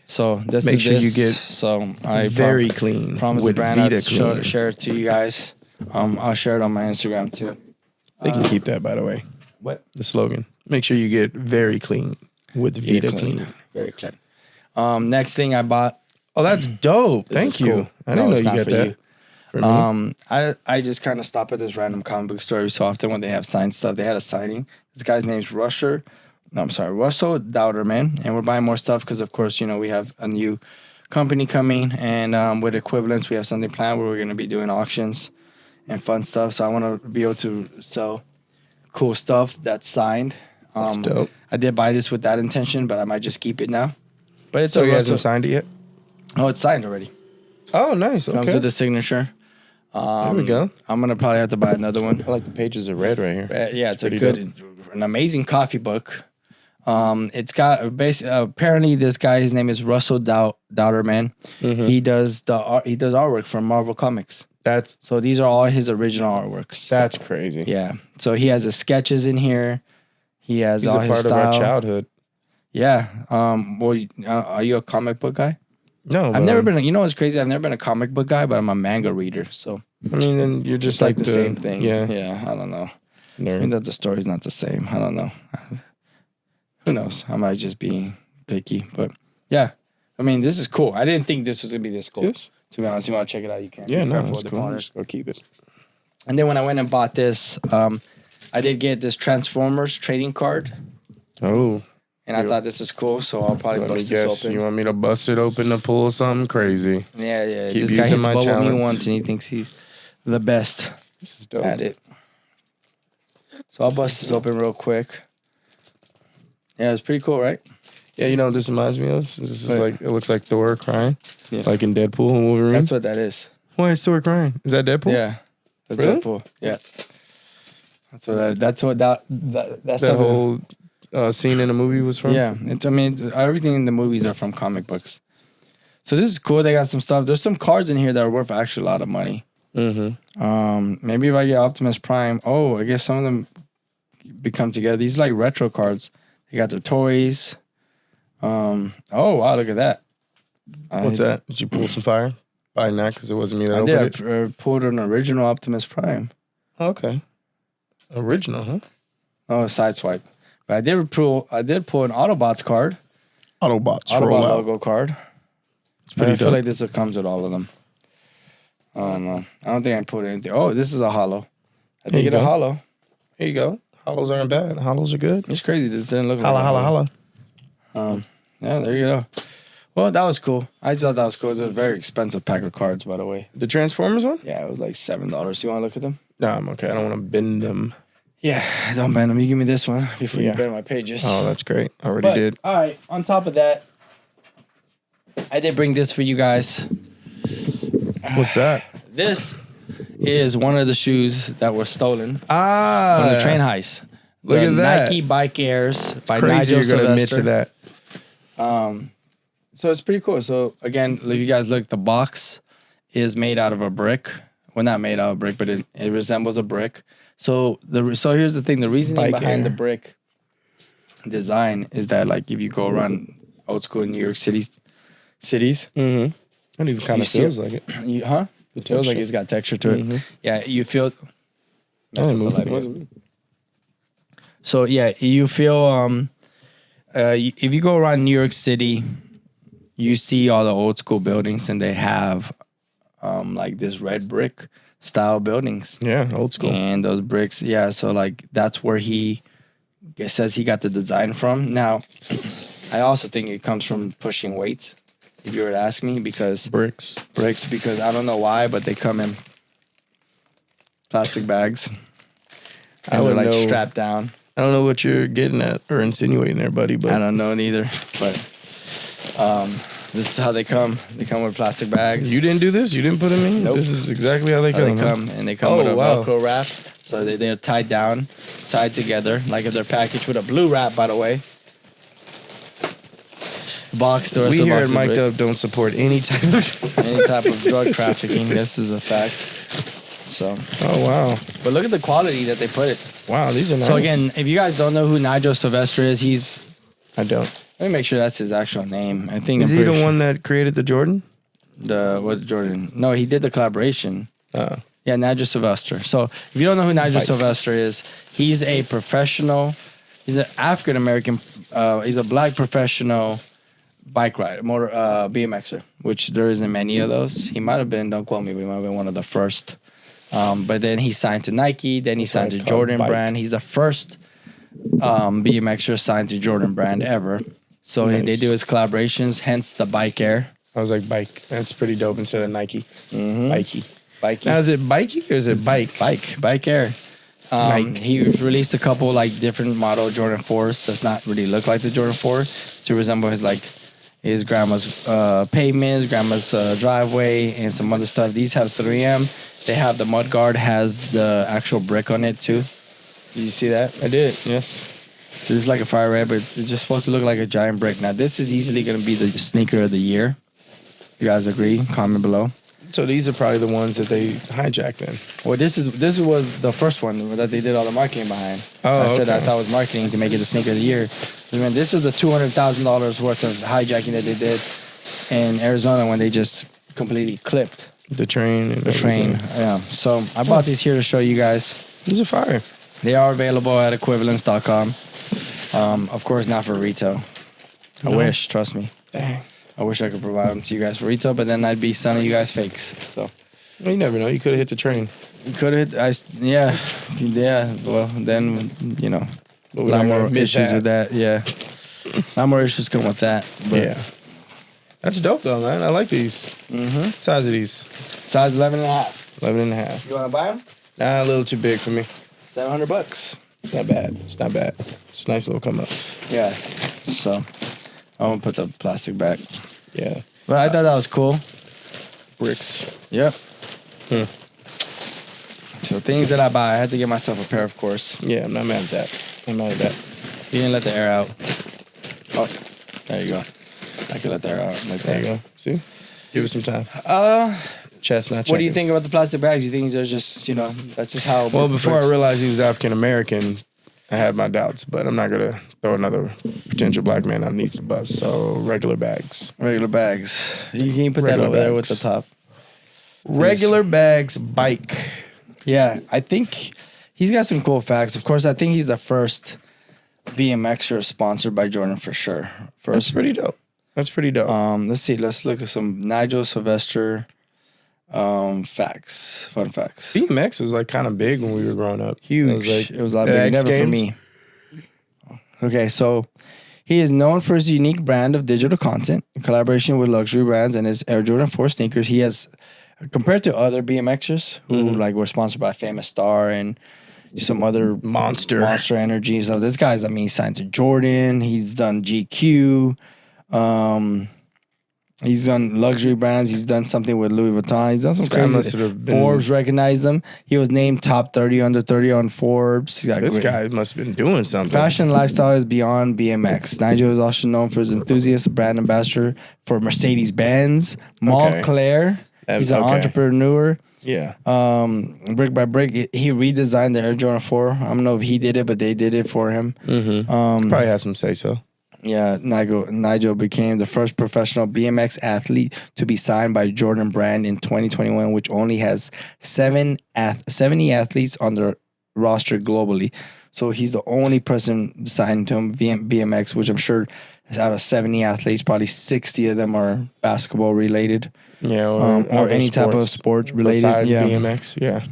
S1: So this
S2: Make
S1: is
S2: sure
S1: this.
S2: you get
S1: so I
S2: very clean
S1: promise the
S2: with
S1: brand
S2: Vita
S1: I'll
S2: Clean.
S1: share it to you guys. I'll share it on my Instagram too.
S2: They can keep that, by the way.
S1: What?
S2: The slogan. Make sure you get very clean with Vita Clean.
S1: Very clean. Next thing I bought.
S2: Oh, that's dope.
S1: This
S2: Thank
S1: is
S2: you.
S1: cool.
S2: I didn't know
S1: it's
S2: you
S1: not
S2: got
S1: for
S2: that.
S1: you.
S2: For me.
S1: I just kind of stop at this random comic book store every so often when they have signed stuff. They had a signing. This guy's name's Russell Dowderman, and we're buying more stuff because, of course, we have a new company coming, and with equivalents, we have something planned where we're going to be doing auctions and fun stuff. So I want to be able to sell cool stuff that's signed.
S2: That's dope.
S1: I did buy this with that intention, but I might just keep it now. But it's
S2: So he
S1: Russell.
S2: hasn't signed it yet?
S1: Oh, it's signed already.
S2: Oh, nice. Okay.
S1: Comes with the signature.
S2: There we go.
S1: I'm gonna probably have to buy another one.
S2: I like the pages are red right here.
S1: Yeah, it's a
S2: pretty
S1: good, an amazing coffee book. It's got basically apparently this guy, his name is Russell Dowderman. He does artwork from Marvel Comics. So these are all his original artworks.
S2: That's crazy.
S1: Yeah. So he has the sketches in here. He has
S2: He's
S1: all
S2: a
S1: his
S2: part
S1: style.
S2: of our childhood.
S1: Yeah. Well, are you a comic book guy?
S2: No,
S1: I've never been. You know what's crazy? I've never been a comic book guy, but I'm a manga reader. So
S2: I mean, then you're just
S1: it's like the same thing.
S2: Yeah.
S1: Yeah. I don't know.
S2: Nerd.
S1: Maybe that the story's not the same. I don't know. Who knows? I might just be picky, but yeah. I mean, this is cool. I didn't think this was gonna be this cool.
S2: Yes.
S1: To be honest, you want to check it out? You can.
S2: Yeah,
S1: Be
S2: no,
S1: careful
S2: that's
S1: with the
S2: cool.
S1: corners.
S2: Just go keep it.
S1: And then when I went and bought this, I did get this Transformers trading card,
S2: Oh,
S1: and I thought this is cool, so I'll probably
S2: let me
S1: bust this
S2: guess.
S1: open.
S2: You want me to bust it open to pull something crazy?
S1: Yeah.
S2: Keep
S1: This guy
S2: using
S1: hits
S2: my
S1: bubble me
S2: talents.
S1: once, and he thinks he's the best
S2: This is dope.
S1: at it. So I'll bust this open real quick. Yeah, it's pretty cool, right?
S2: Yeah, you know what this reminds me of? This is
S1: What?
S2: like, it looks like Thor crying.
S1: Yeah.
S2: Like in Deadpool and Wolverine.
S1: That's what that is.
S2: Why is Thor crying? Is that Deadpool?
S1: Yeah, that's
S2: Really?
S1: Deadpool. Yeah, that's what that's
S2: That whole scene in the movie was from?
S1: Yeah, I mean, everything in the movies are from comic books. So this is cool. They got some stuff. There's some cards in here that are worth actually a lot of money.
S2: Mm-hmm.
S1: Maybe if I get Optimus Prime. Oh, I guess some of them become together. These are like retro cards. They got their toys. Oh wow, look at that.
S2: What's that? Did you pull some fire? Probably not, because it wasn't me that
S1: I
S2: opened
S1: did.
S2: it.
S1: I pulled an original Optimus Prime.
S2: Okay. Original, huh?
S1: Oh, sideswipe. But I did pull an Autobots card.
S2: Autobots
S1: Autobot
S2: roll out.
S1: logo card.
S2: It's
S1: But
S2: pretty
S1: I feel
S2: dope.
S1: like this comes with all of them. I don't know. I don't think I put anything. Oh, this is a hollow. I
S2: There
S1: think
S2: you
S1: it's a
S2: go.
S1: hollow.
S2: Here you go. Hollows aren't bad. Hollows are good.
S1: It's crazy. This didn't look like
S2: Holla,
S1: a
S2: holla,
S1: hollow.
S2: holla.
S1: Yeah, there you go. Well, that was cool. I just thought that was cool. It was a very expensive pack of cards, by the way.
S2: The Transformers one?
S1: Yeah, it was like $7. You want to look at them?
S2: No, I'm okay. I don't want to bend them.
S1: Yeah, don't bend them. You give me this one before
S2: Yeah.
S1: you bend my pages.
S2: Oh, that's great. I already
S1: But,
S2: did.
S1: All right. On top of that, I did bring this for you guys.
S2: What's that?
S1: This is one of the shoes that were stolen from
S2: Ah,
S1: the train heist.
S2: Look
S1: The
S2: at that.
S1: Nike Bike Airs by
S2: crazy
S1: Nigel
S2: you're going to admit
S1: Sylvester.
S2: to that.
S1: So it's pretty cool. So again, if you guys look, the box is made out of a brick. Well, not made out of brick, but it resembles a brick. So here's the thing. The reasoning
S2: Bike
S1: behind
S2: Air.
S1: the brick design is that, like, if you go around old school New York cities,
S2: Mm-hmm. It even kind
S1: You
S2: of
S1: see
S2: feels
S1: it?
S2: like it.
S1: it feels like it's got texture to it. Yeah, you feel.
S2: I
S1: Mess
S2: didn't
S1: up the
S2: move.
S1: lighting. So yeah, you feel if you go around New York City, you see all the old school buildings, and they have like this red brick style buildings.
S2: Yeah, old school.
S1: And those bricks, yeah. So like that's where he says he got the design from. Now, I also think it comes from pushing weights. If you were to ask me, because
S2: Bricks.
S1: because I don't know why, but they come in plastic bags.
S2: I
S1: And they're
S2: would
S1: like
S2: know.
S1: strapped down.
S2: I don't know what you're getting at or insinuating there, buddy, but
S1: I don't know neither, but this is how they come. They come with plastic bags.
S2: you didn't do this? You didn't put them in?
S1: Nope.
S2: This is exactly how they
S1: How
S2: come.
S1: they
S2: huh?
S1: come, and they come
S2: Oh,
S1: with a
S2: wow.
S1: Velcro wrap, so they're tied down, tied together, like if they're packaged with a blue wrap. By the way, box. The rest
S2: We
S1: of the
S2: here
S1: box
S2: at
S1: is
S2: Mike
S1: brick.
S2: Dub don't support any type of...
S1: Any type of drug trafficking. This is a fact. So,
S2: Oh, wow.
S1: but look at the quality that they put it.
S2: Wow, these are nice.
S1: So again, if you guys don't know who Nigel Sylvester is,
S2: I don't.
S1: Let me make sure that's his actual name. I think
S2: Is he the one that created the Jordan?
S1: What Jordan? No, he did the collaboration. Yeah, Nigel Sylvester. So if you don't know who Nigel Sylvester is, he's a professional. He's an African American. He's a black professional bike rider, BMXer, which there isn't many of those. He might have been. Don't quote me, but he might have been one of the first. But then he signed to Nike. Then he signed to Jordan brand. He's the first BMXer signed to Jordan brand ever. So they do his collaborations. Hence the Bike Air.
S2: I was like, bike. That's pretty dope instead of Nike.
S1: Bikey.
S2: Now, is it bikey or is it bike?
S1: Bike Air. He released a couple like different model Jordan 4s. Does not really look like the Jordan 4 to resemble his grandma's pavement, his grandma's driveway, and some other stuff. These have 3M. They have the mud guard has the actual brick on it too. Did you see that?
S2: I did. Yes.
S1: So this is like a fire red, but it's just supposed to look like a giant brick. Now this is easily going to be the sneaker of the year. You guys agree? Comment below.
S2: So these are probably the ones that they hijacked then.
S1: Well, this was the first one that they did all the marketing behind.
S2: Oh,
S1: I
S2: okay.
S1: thought it was marketing to make it the sneaker of the year. I mean, this is the $200,000 worth of hijacking that they did in Arizona when they just completely clipped
S2: the train.
S1: Yeah. So I bought these here to show you guys.
S2: These are fire.
S1: They are available at equivalence.com. Of course, not for retail. I wish, trust me.
S2: Dang.
S1: I wish I could provide them to you guys for retail, but then I'd be selling you guys fakes. So,
S2: well, you never know. You could have hit the train.
S1: You could have. Yeah. Well, then a lot more issues with that. Yeah, a lot more issues come with that. But
S2: yeah, that's dope though, man. I like these. Size of these?
S1: Size 11 and a half.
S2: 11 and a half.
S1: You want to buy them?
S2: Nah, a little too big for me.
S1: $700.
S2: It's not bad. It's a nice little come up.
S1: Yeah. So I'm gonna put the plastic back.
S2: Yeah.
S1: But I thought that was cool.
S2: Bricks.
S1: Yep. So things that I buy, I had to get myself a pair, of course.
S2: Yeah, I'm not mad at that.
S1: You didn't let the air out. Oh, there you go. I can let the air out.
S2: There you go. See? Give it some time. Chestnut.
S1: What do you think about the plastic bags? You think they're just, that's just how...
S2: Well, before I realized he was African American, I had my doubts, but I'm not going to throw another potential black man underneath the bus. So regular bags.
S1: Regular bags. You can put that over there with the top.
S2: Regular bags bike.
S1: Yeah, I think he's got some cool facts. Of course, I think he's the first BMXer sponsored by Jordan for sure.
S2: That's pretty dope.
S1: Let's see. Let's look at some Nigel Sylvester facts. Fun facts.
S2: BMX was like kind of big when we were growing up.
S1: Huge. It was a lot big. Never for me. Okay, so he is known for his unique brand of digital content in collaboration with luxury brands and his Air Jordan 4 sneakers. He has, compared to other BMXers who were sponsored by Famous Star and some other Monster Energy. So this guy's, he signed to Jordan. He's done GQ. He's done luxury brands. He's done something with Louis Vuitton. He's done some crazy. Forbes recognized him. He was named top 30 under 30 on Forbes.
S2: This guy must have been doing something.
S1: Fashion and lifestyle is beyond BMX. Nigel is also known for his enthusiast brand ambassador for Mercedes-Benz. Montclair. He's an entrepreneur.
S2: Yeah.
S1: Brick by brick, he redesigned the Air Jordan 4. I don't know if he did it, but they did it for him.
S2: Probably had some say so.
S1: Yeah, Nigel became the first professional BMX athlete to be signed by Jordan Brand in 2021, which only has 70 athletes on their roster globally. So he's the only person signed to him BMX, which I'm sure is out of 70 athletes, probably 60 of them are basketball related.
S2: Yeah,
S1: or any type of sport related.
S2: Besides BMX, yeah.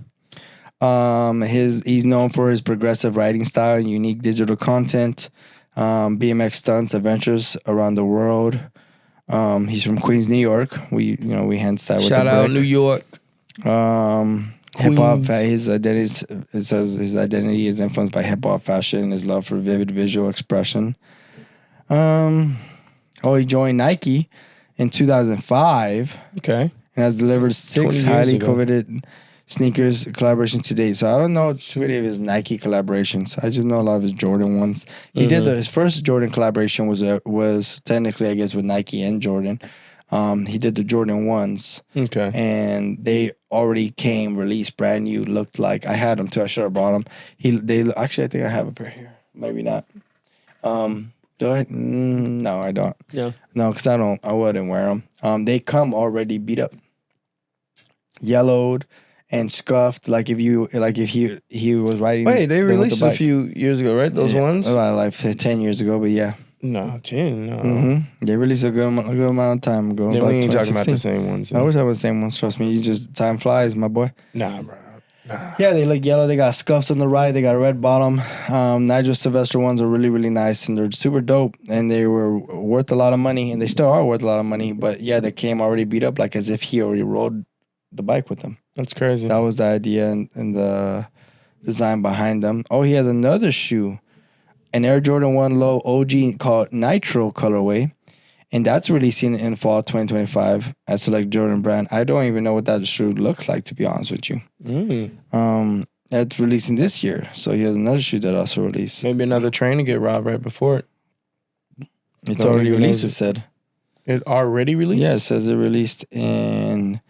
S1: He's known for his progressive riding style and unique digital content. BMX stunts, adventures around the world. He's from Queens, New York. We hence that.
S2: Shout out New York.
S1: Hip hop. His identity is influenced by hip hop fashion and his love for vivid visual expression. He joined Nike in 2005.
S2: Okay,
S1: and has delivered 6 highly coveted sneakers collaboration to date. So I don't know too many of his Nike collaborations. I just know a lot of his Jordan ones. He did his first Jordan collaboration was technically, I guess, with Nike and Jordan. He did the Jordan 1s.
S2: Okay.
S1: And they already came released brand new. Looked like I had them too. I should have brought them. Actually, I think I have a pair here. Maybe not. Do I? No, I don't.
S3: Yeah.
S1: No, because I wouldn't wear them. They come already beat up, yellowed, and scuffed. Like if he was riding.
S2: Wait, they
S1: them with
S2: released
S1: the
S2: a
S1: bike.
S2: few years ago, right? Those ones?
S1: Like 10 years ago, but yeah.
S2: No, 10. No.
S1: They released a good amount of time ago.
S2: Then
S1: about
S2: we ain't talking about
S1: 2016.
S2: the same ones.
S1: I wish I was the same ones. Trust me, time flies, my boy.
S2: Nah, bro. Nah.
S1: Yeah, they look yellow. They got scuffs on the right. They got a red bottom. Nigel Sylvester ones are really, really nice, and they're super dope. And they were worth a lot of money, and they still are worth a lot of money. But yeah, they came already beat up, like as if he already rode the bike with them.
S2: That's crazy.
S1: That was the idea and the design behind them. Oh, he has another shoe, an Air Jordan 1 Low OG called Nitro colorway. And that's releasing in fall 2025 at Select Jordan brand. I don't even know what that shoe looks like, to be honest with you. That's releasing this year. So he has another shoe that also released.
S2: Maybe another train to get robbed right before it.
S1: It's already released, it said.
S2: It already released?
S1: Yeah, it says it released in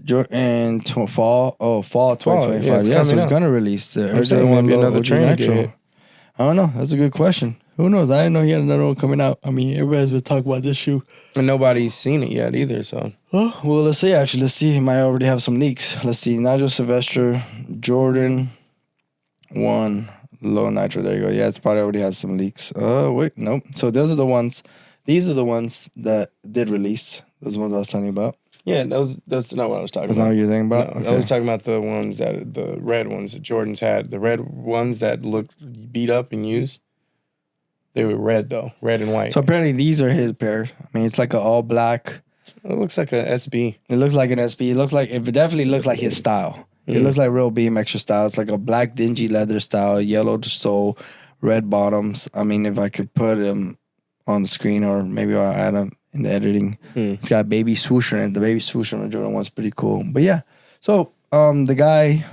S1: fall 2025.
S2: Yeah,
S1: So it's going to release the Air Jordan 1
S2: maybe
S1: Low
S2: another
S1: OG
S2: train to get
S1: Nitro.
S2: hit.
S1: I don't know. That's a good question. Who knows? I didn't know he had another one coming out. I mean, everybody's been talking about this shoe.
S2: And nobody's seen it yet either, so.
S1: Oh, well, let's see. Actually, let's see. He might already have some leaks. Let's see. Nigel Sylvester, Jordan 1, Low Nitro. There you go. Yeah, it's probably already has some leaks. Wait, nope. So those are the ones. These are the ones that did release. Those ones I was telling you about.
S2: Yeah, that's not what I was talking
S1: That's
S2: about.
S1: not what you're thinking about?
S2: No,
S1: Okay.
S2: I was talking about the ones the red ones that Jordans had. The red ones that looked beat up and used. They were red, though. Red and white.
S1: So apparently these are his pair. I mean, it's like an all black.
S2: It looks like a SB.
S1: It looks like an SB. It definitely looks like his style. It looks like real BMX style. It's like a black dingy leather style, yellow sole, red bottoms. I mean, if I could put him on the screen, or maybe I'll add him in the editing. It's got baby swoosh in it. The baby swoosh on the Jordan 1's pretty cool. But yeah, so the guy,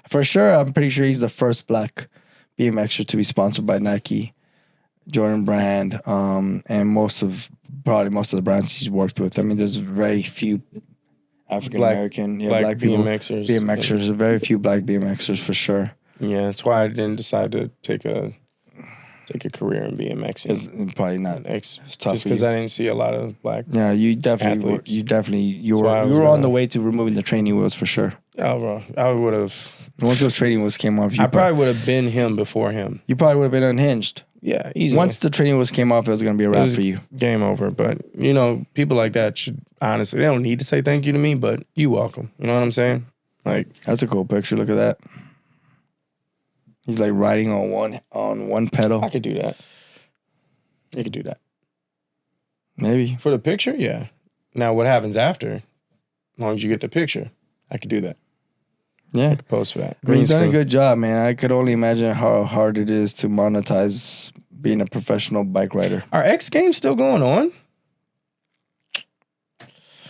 S1: for sure, I'm pretty sure he's the first black BMXer to be sponsored by Nike, Jordan brand, and most of the brands he's worked with. I mean, there's very few African American, black people, BMXers, very few black BMXers for sure.
S2: Yeah, that's why I didn't decide to take a career in BMXing.
S1: It's probably not.
S2: It's
S1: tough
S2: just
S1: for
S2: because
S1: you.
S2: I didn't see a lot of black.
S1: Yeah, you definitely
S2: athletes.
S1: you were on the way to removing the training wheels for sure.
S2: Oh, bro, I would have.
S1: Once those training wheels came off,
S2: I probably would have been him before him.
S1: You probably would have been unhinged.
S2: Yeah, easily.
S1: Once the training wheels came off, it was going to be a wrap for you.
S2: Game over. But, people like that should, honestly, they don't need to say thank you to me, but you welcome. You know what I'm saying? Like,
S1: that's a cool picture. Look at that. He's like riding on one pedal.
S2: I could do that. You could do that.
S1: Maybe.
S2: For the picture, yeah. Now, what happens after? As long as you get the picture, I could do that.
S1: Yeah.
S2: I could post for that.
S1: I mean, he's done a good job, man. I could only imagine how hard it is to monetize being a professional bike rider.
S2: Are X Games still going on?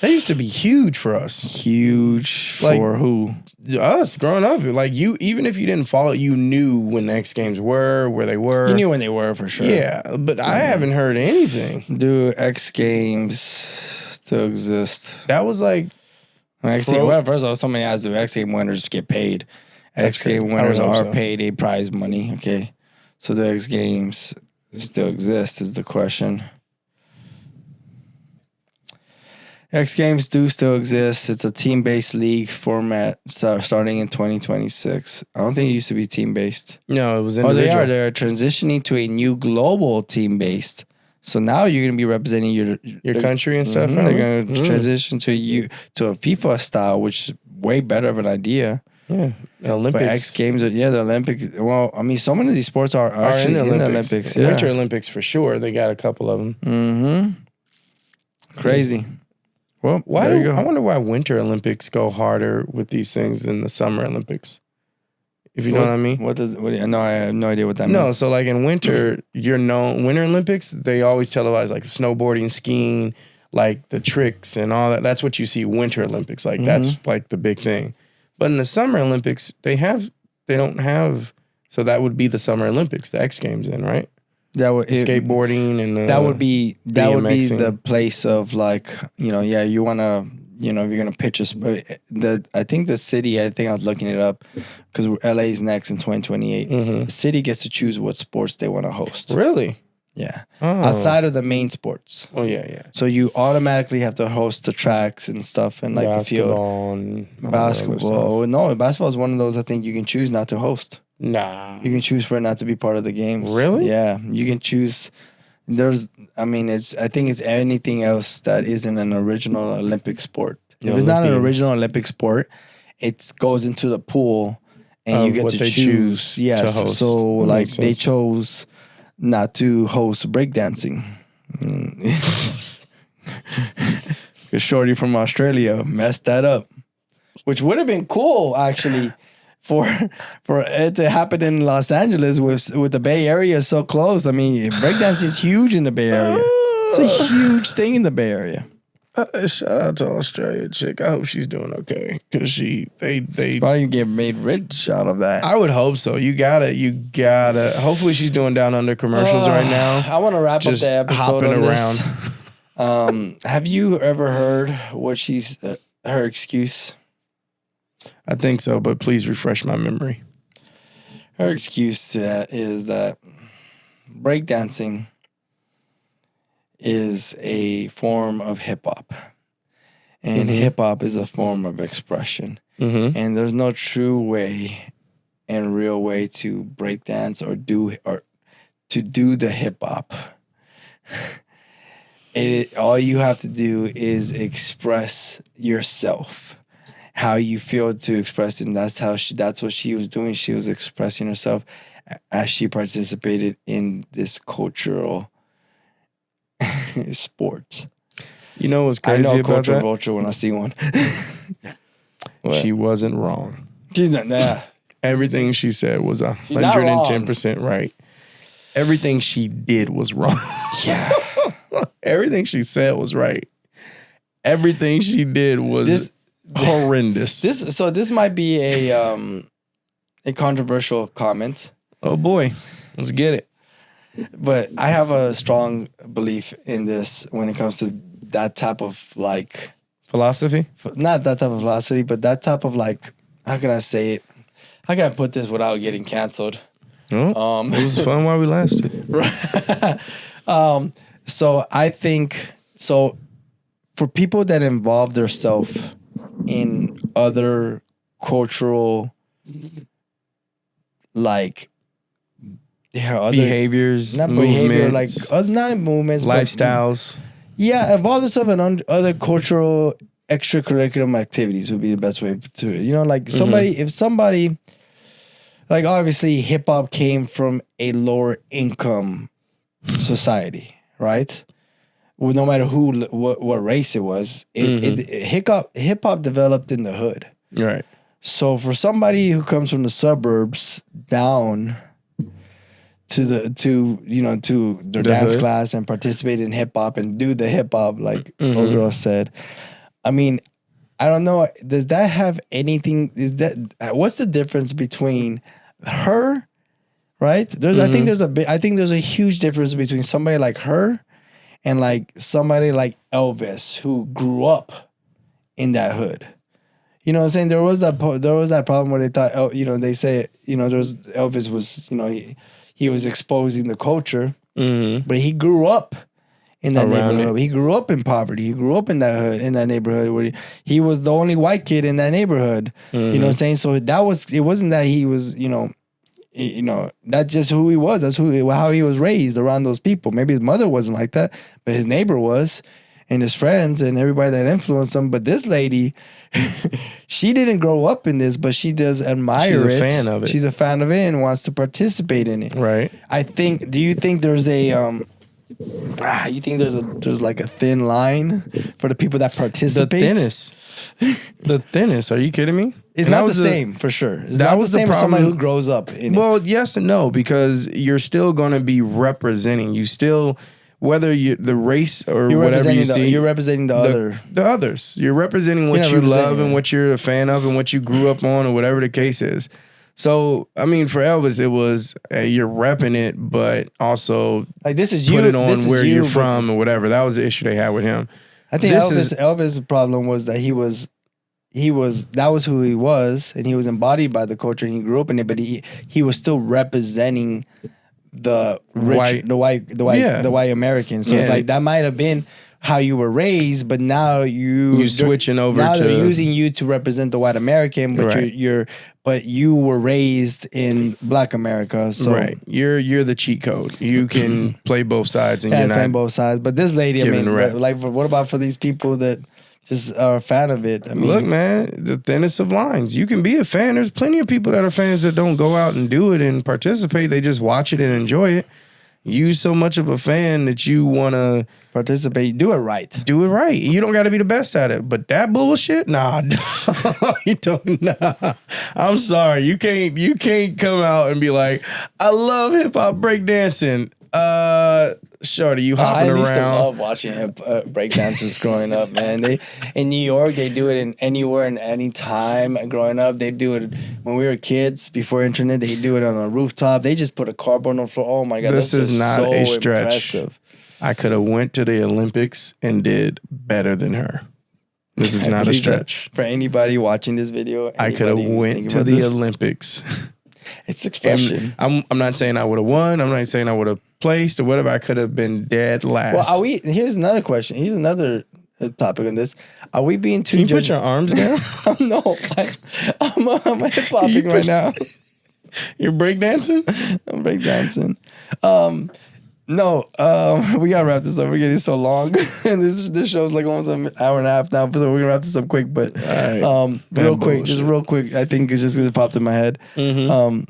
S2: They used to be huge for us.
S1: Huge for who?
S2: Us growing up. Like even if you didn't follow, you knew when the X Games were, where they were.
S1: You knew when they were for sure.
S2: Yeah, but I haven't heard anything.
S1: Dude, X Games still exist.
S2: That was like
S1: First of all, somebody has to. X Game winners get paid. X Game winners are paid a prize money. Okay, so the X Games still exist is the question. X Games do still exist. It's a team-based league format starting in 2026. I don't think it used to be team-based.
S2: No, it was individual.
S1: Oh, they are. They're transitioning to a new global team-based. So now you're going to be representing your
S2: country and stuff.
S1: They're going to transition to a FIFA style, which is way better of an idea.
S2: Yeah, the Olympics.
S1: But X Games, the Olympics. Well, I mean, so many of these sports are actually in the Olympics. Yeah.
S2: Winter Olympics for sure. They got a couple of them.
S1: Mm-hmm. Crazy. Well,
S2: there you go. I wonder why Winter Olympics go harder with these things than the Summer Olympics. If you know what I mean.
S1: No, I have no idea what that means.
S2: No, so like in winter, Winter Olympics, they always televise like the snowboarding, skiing, like the tricks and all that. That's what you see Winter Olympics. Like that's like the big thing. But in the Summer Olympics, they don't have, so that would be the Summer Olympics, the X Games then, right?
S1: Skateboarding
S2: and
S1: that would be the place of like, you want to you know, if you're gonna pitch us, but I think the city. I think I was looking it up because LA is next in 2028. The city gets to choose what sports they want to host.
S2: Really?
S1: Yeah,
S2: Oh.
S1: outside of the main sports.
S2: Oh yeah.
S1: So you automatically have to host the tracks and stuff and like
S2: basketball
S1: the field.
S2: And
S1: Basketball. No, basketball is one of those I think you can choose not to host.
S2: Nah.
S1: You can choose for it not to be part of the games.
S2: Really?
S1: Yeah, you can choose. I think it's anything else that isn't an original Olympic sport. If it's not an original Olympic sport, it goes into the pool and you get to choose. Yes.
S2: To host.
S1: So like they chose not to host breakdancing. Because Shorty from Australia messed that up, which would have been cool actually. For it to happen in Los Angeles with the Bay Area so close. I mean, breakdance is huge in the Bay Area. It's a huge thing in the Bay Area.
S2: Shout out to Australia chick. I hope she's doing okay because they
S1: probably get made rich out of that.
S2: I would hope so. You gotta. Hopefully she's doing down under commercials right now.
S1: I want to wrap up the episode
S2: hopping
S1: around. Have you ever heard what she's her excuse?
S2: I think so, but please refresh my memory.
S1: Her excuse to that is that breakdancing is a form of hip hop, and hip hop is a form of expression. And there's no true way and real way to breakdance or to do the hip hop. All you have to do is express yourself. How you feel to express it, and that's what she was doing. She was expressing herself as she participated in this cultural sport.
S2: You know what's crazy about
S1: culture
S2: that?
S1: vulture when I see one.
S2: She wasn't wrong.
S1: She's not. Nah.
S2: Everything she said was 110% right. Everything she did was wrong.
S1: Yeah.
S2: Everything she said was right. Everything she did was horrendous.
S1: This might be a controversial comment.
S2: Oh boy, let's get it.
S1: But I have a strong belief in this when it comes to that type of like
S2: philosophy.
S1: Not that type of philosophy, but that type of like, how can I say it? How can I put this without getting canceled?
S2: Oh, it was fun while we lasted.
S1: Right. So I think for people that involve themselves in other cultural like other
S2: behaviors,
S1: not
S2: movements,
S1: behavior, like not movements,
S2: lifestyles.
S1: Involve yourself in other cultural extracurricular activities would be the best way to it. You know, like if somebody, like obviously hip hop came from a lower income society, right? Well, no matter what race it was, hip hop developed in the hood.
S2: Right.
S1: So for somebody who comes from the suburbs down to their dance
S2: hood
S1: class and participate in hip hop and do the hip hop like old girl said, I mean, I don't know. Does that have anything? What's the difference between her, right? I think there's a huge difference between somebody like her and like somebody like Elvis who grew up in that hood. You know what I'm saying? There was that problem where they thought, they say, Elvis was, he was exposing the culture, but he grew up in that neighborhood. He grew up in poverty. He grew up in that hood, in that neighborhood where he was the only white kid in that neighborhood. You know what I'm saying? So it wasn't that he was, that's just who he was. That's how he was raised around those people. Maybe his mother wasn't like that, but his neighbor was, and his friends and everybody that influenced him. But this lady, she didn't grow up in this, but she does admire it.
S2: She's a fan of it.
S1: She's a fan of it and wants to participate in it.
S2: Right.
S1: Do you think there's there's like a thin line for the people that participate?
S2: The thinnest. Are you kidding me?
S1: It's not the same for sure. It's not the same as somebody who grows up in it.
S2: Well, yes and no, because you're still going to be representing. You still, whether the race or whatever you see,
S1: you're representing the
S2: others. You're representing what you love and what you're a fan of and what you grew up on or whatever the case is. So, I mean, for Elvis, it was you're repping it, but also
S1: like this is
S2: put it on where you're from or whatever. That was the issue they had with him.
S1: I think Elvis' problem was that he was that was who he was, and he was embodied by the culture, and he grew up in it, but he was still representing the rich, the white American. So it's like that might have been how you were raised, but now you're
S2: switching over
S1: now
S2: to
S1: they're using you to represent the white American, but but you were raised in Black America, so
S2: you're the cheat code. You can play both sides, and you're not
S1: playing both sides. But this lady, I mean, like, what about for these people that just are a fan of it? I mean,
S2: look, man, the thinnest of lines. You can be a fan. There's plenty of people that are fans that don't go out and do it and participate. They just watch it and enjoy it. You so much of a fan that you want to
S1: participate. Do it right.
S2: Do it right. You don't got to be the best at it. But that bullshit, nah, you don't. Nah. I'm sorry. You can't come out and be like, I love hip hop breakdancing. Shorty, you hopping around.
S1: I used to love watching breakdancers growing up, man. They in New York, they do it in anywhere and any time. Growing up, they do it when we were kids before internet. They do it on a rooftop. They just put a cardboard on the floor. Oh my god,
S2: this is not
S1: so
S2: a stretch.
S1: Impressive.
S2: I could have went to the Olympics and did better than her. This is not a stretch.
S1: For anybody watching this video,
S2: I could have went to the Olympics.
S1: It's expression.
S2: I'm not saying I would have won. I'm not saying I would have placed or whatever. I could have been dead last.
S1: Well, here's another question. Here's another topic on this. Are we being too...
S2: Can you put your arms down?
S1: No. I'm hip-hopping right now.
S2: You're breakdancing?
S1: I'm breakdancing. No, we gotta wrap this up. We're getting so long, and this show's like almost an hour and a half now. So we're gonna wrap this up quick, but real quick. I think it's just gonna pop in my head. Mm-hmm.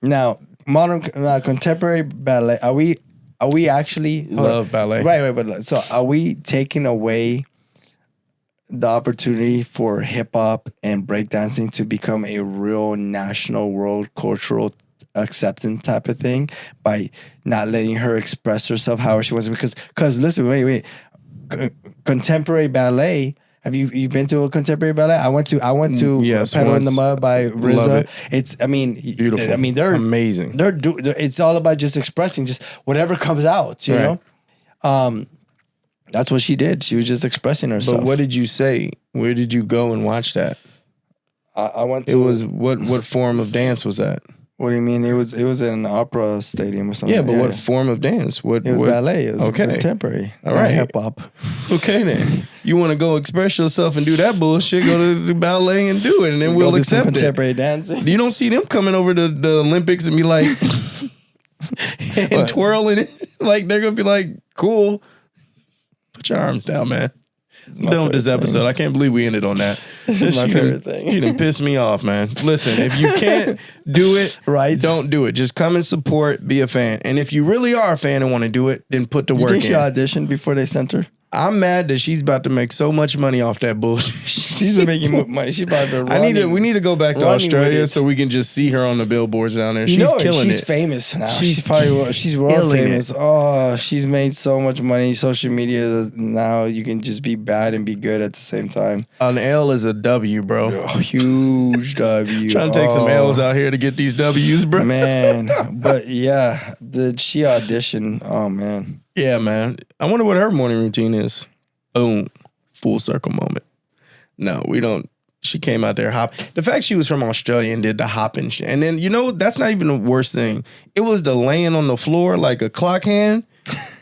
S1: Now, modern contemporary ballet. Are we actually
S2: love ballet?
S1: Right. But so are we taking away the opportunity for hip hop and breakdancing to become a real national world cultural acceptance type of thing by not letting her express herself how she wants? Because listen, wait. Contemporary ballet. Have you been to a contemporary ballet? I went to Pedal in the Mud by RZA. It's
S2: beautiful.
S1: I mean they're
S2: amazing.
S1: It's all about just expressing just whatever comes out, you know. That's what she did. She was just expressing herself.
S2: But what did you say? Where did you go and watch that?
S1: I went to.
S2: It was what form of dance was that?
S1: What do you mean? It was in an opera stadium or something.
S2: Yeah, but what form of dance? It
S1: was ballet. It was contemporary.
S2: All right,
S1: hip hop.
S2: Okay, then you want to go express yourself and do that bullshit? Go to the ballet and do it, and then we'll accept
S1: contemporary dancing.
S2: You don't see them coming over to the Olympics and be like and twirling it like they're gonna be like, cool. Put your arms down, man. I'm done with this episode.
S1: Thing.
S2: I can't believe we ended on that.
S1: This is my favorite thing.
S2: She done pissed me off, man. Listen, if you can't do it, don't do it. Just come and support, be a fan. And if you really are a fan and want to do it, then put the work in.
S1: You think she auditioned before they sent her?
S2: I'm mad that she's about to make so much money off that bullshit.
S1: She's been making money. She's about to
S2: we need to go back to Australia so we can just see her on the billboards down there. She's killing it.
S1: She's famous now. She's world famous. Oh, she's made so much money. Social media now, you can just be bad and be good at the same time.
S2: An L is a W, bro.
S1: Oh, huge W.
S2: Trying to take some L's out here to get these W's, bro.
S1: Man, but yeah, did she audition? Oh man.
S2: Yeah, man. I wonder what her morning routine is. Boom. Full circle moment. No, we don't. She came out there the fact she was from Australia and did the hopping shit. And then, that's not even the worst thing. It was the laying on the floor like a clock hand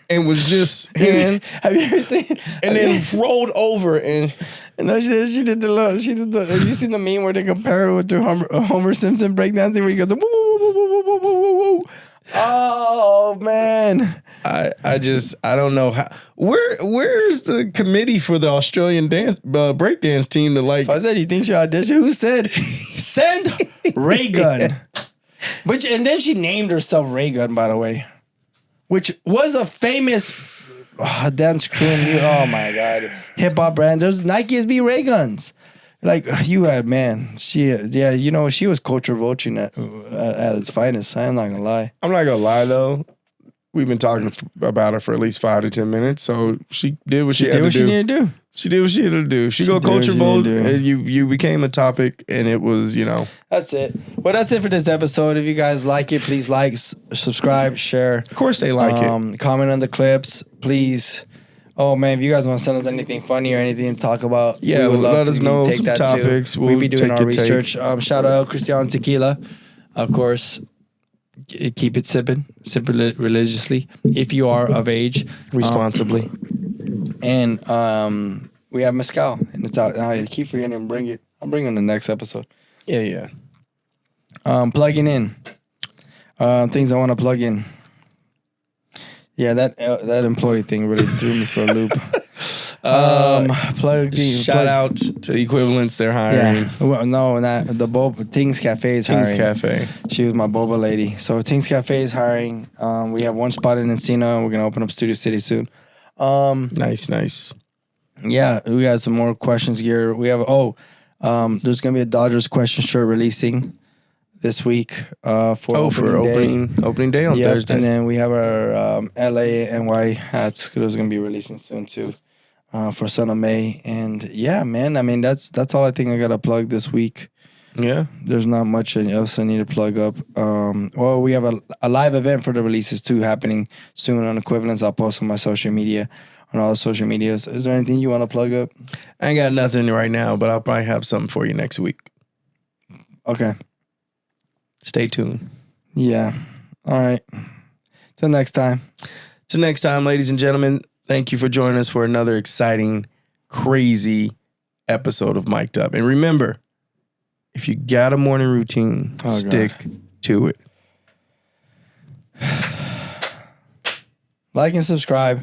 S2: and was just hand.
S1: Have you ever seen?
S2: And then rolled over and...
S1: No, she did the. Have you seen the meme where they compare it to Homer Simpson breakdancing where he goes, woo, woo, woo, woo, woo, woo, woo. Oh man.
S2: I don't know how. Where's the committee for the Australian dance breakdance team to like?
S1: So I said, you think she auditioned? Who said send Raygun? And then she named herself Raygun, by the way, which was a famous dance crew. Oh my god, hip hop brand. There's Nike SB Rayguns. Like you had, man, she was culture vulturing at its finest. I'm not gonna lie.
S2: I'm not gonna lie though. We've been talking about her for at least 5 to 10 minutes, so she did what she had to do.
S1: She needed to do.
S2: She did what she had to do. She go culture volt, and you became a topic, and it was,
S1: That's it. Well, that's it for this episode. If you guys like it, please like, subscribe, share.
S2: Of course they like it.
S1: Comment on the clips, please. Oh man, if you guys want to send us anything funny or anything to talk about,
S2: Yeah,
S1: we would love
S2: let
S1: to
S2: us know
S1: take
S2: some
S1: that
S2: topics.
S1: too.
S2: We'll
S1: We'll be doing
S2: take
S1: our
S2: your take.
S1: research. Shout out Christian Tequila, of course. Keep it sipping, sip religiously if you are of age,
S2: Responsibly.
S1: and we have mezcal, and it's out. I keep forgetting to bring it. I'll bring it in the next episode.
S2: Yeah.
S1: Plugging in. Things I want to plug in. Yeah, that employee thing really threw me for a loop.
S2: Shout out to Equivalents. They're hiring.
S1: Yeah. Well, no, not the Boba Tings Cafe is
S2: King's
S1: hiring.
S2: Cafe.
S1: She was my boba lady. So Tings Cafe is hiring. We have one spot in Encino. We're gonna open up Studio City soon.
S2: Nice.
S1: Yeah, we got some more questions here. We have there's gonna be a Dodgers question shirt releasing this week for
S2: opening day on Thursday.
S1: And then we have our LA NY hats. Those are gonna be releasing soon too. For Son of May. And yeah, man, I mean that's all I think I gotta plug this week.
S2: Yeah.
S1: There's not much else I need to plug up. Well, we have a live event for the releases too happening soon on Equivalents. I'll post on my social media, on all the social medias. Is there anything you want to plug up?
S2: I ain't got nothing right now, but I'll probably have something for you next week.
S1: Okay.
S2: Stay tuned.
S1: Yeah. All right. Till next time.
S2: Till next time, ladies and gentlemen. Thank you for joining us for another exciting, crazy episode of Mic'd Up. And remember, if you got a morning routine, stick to it.
S1: Like and subscribe.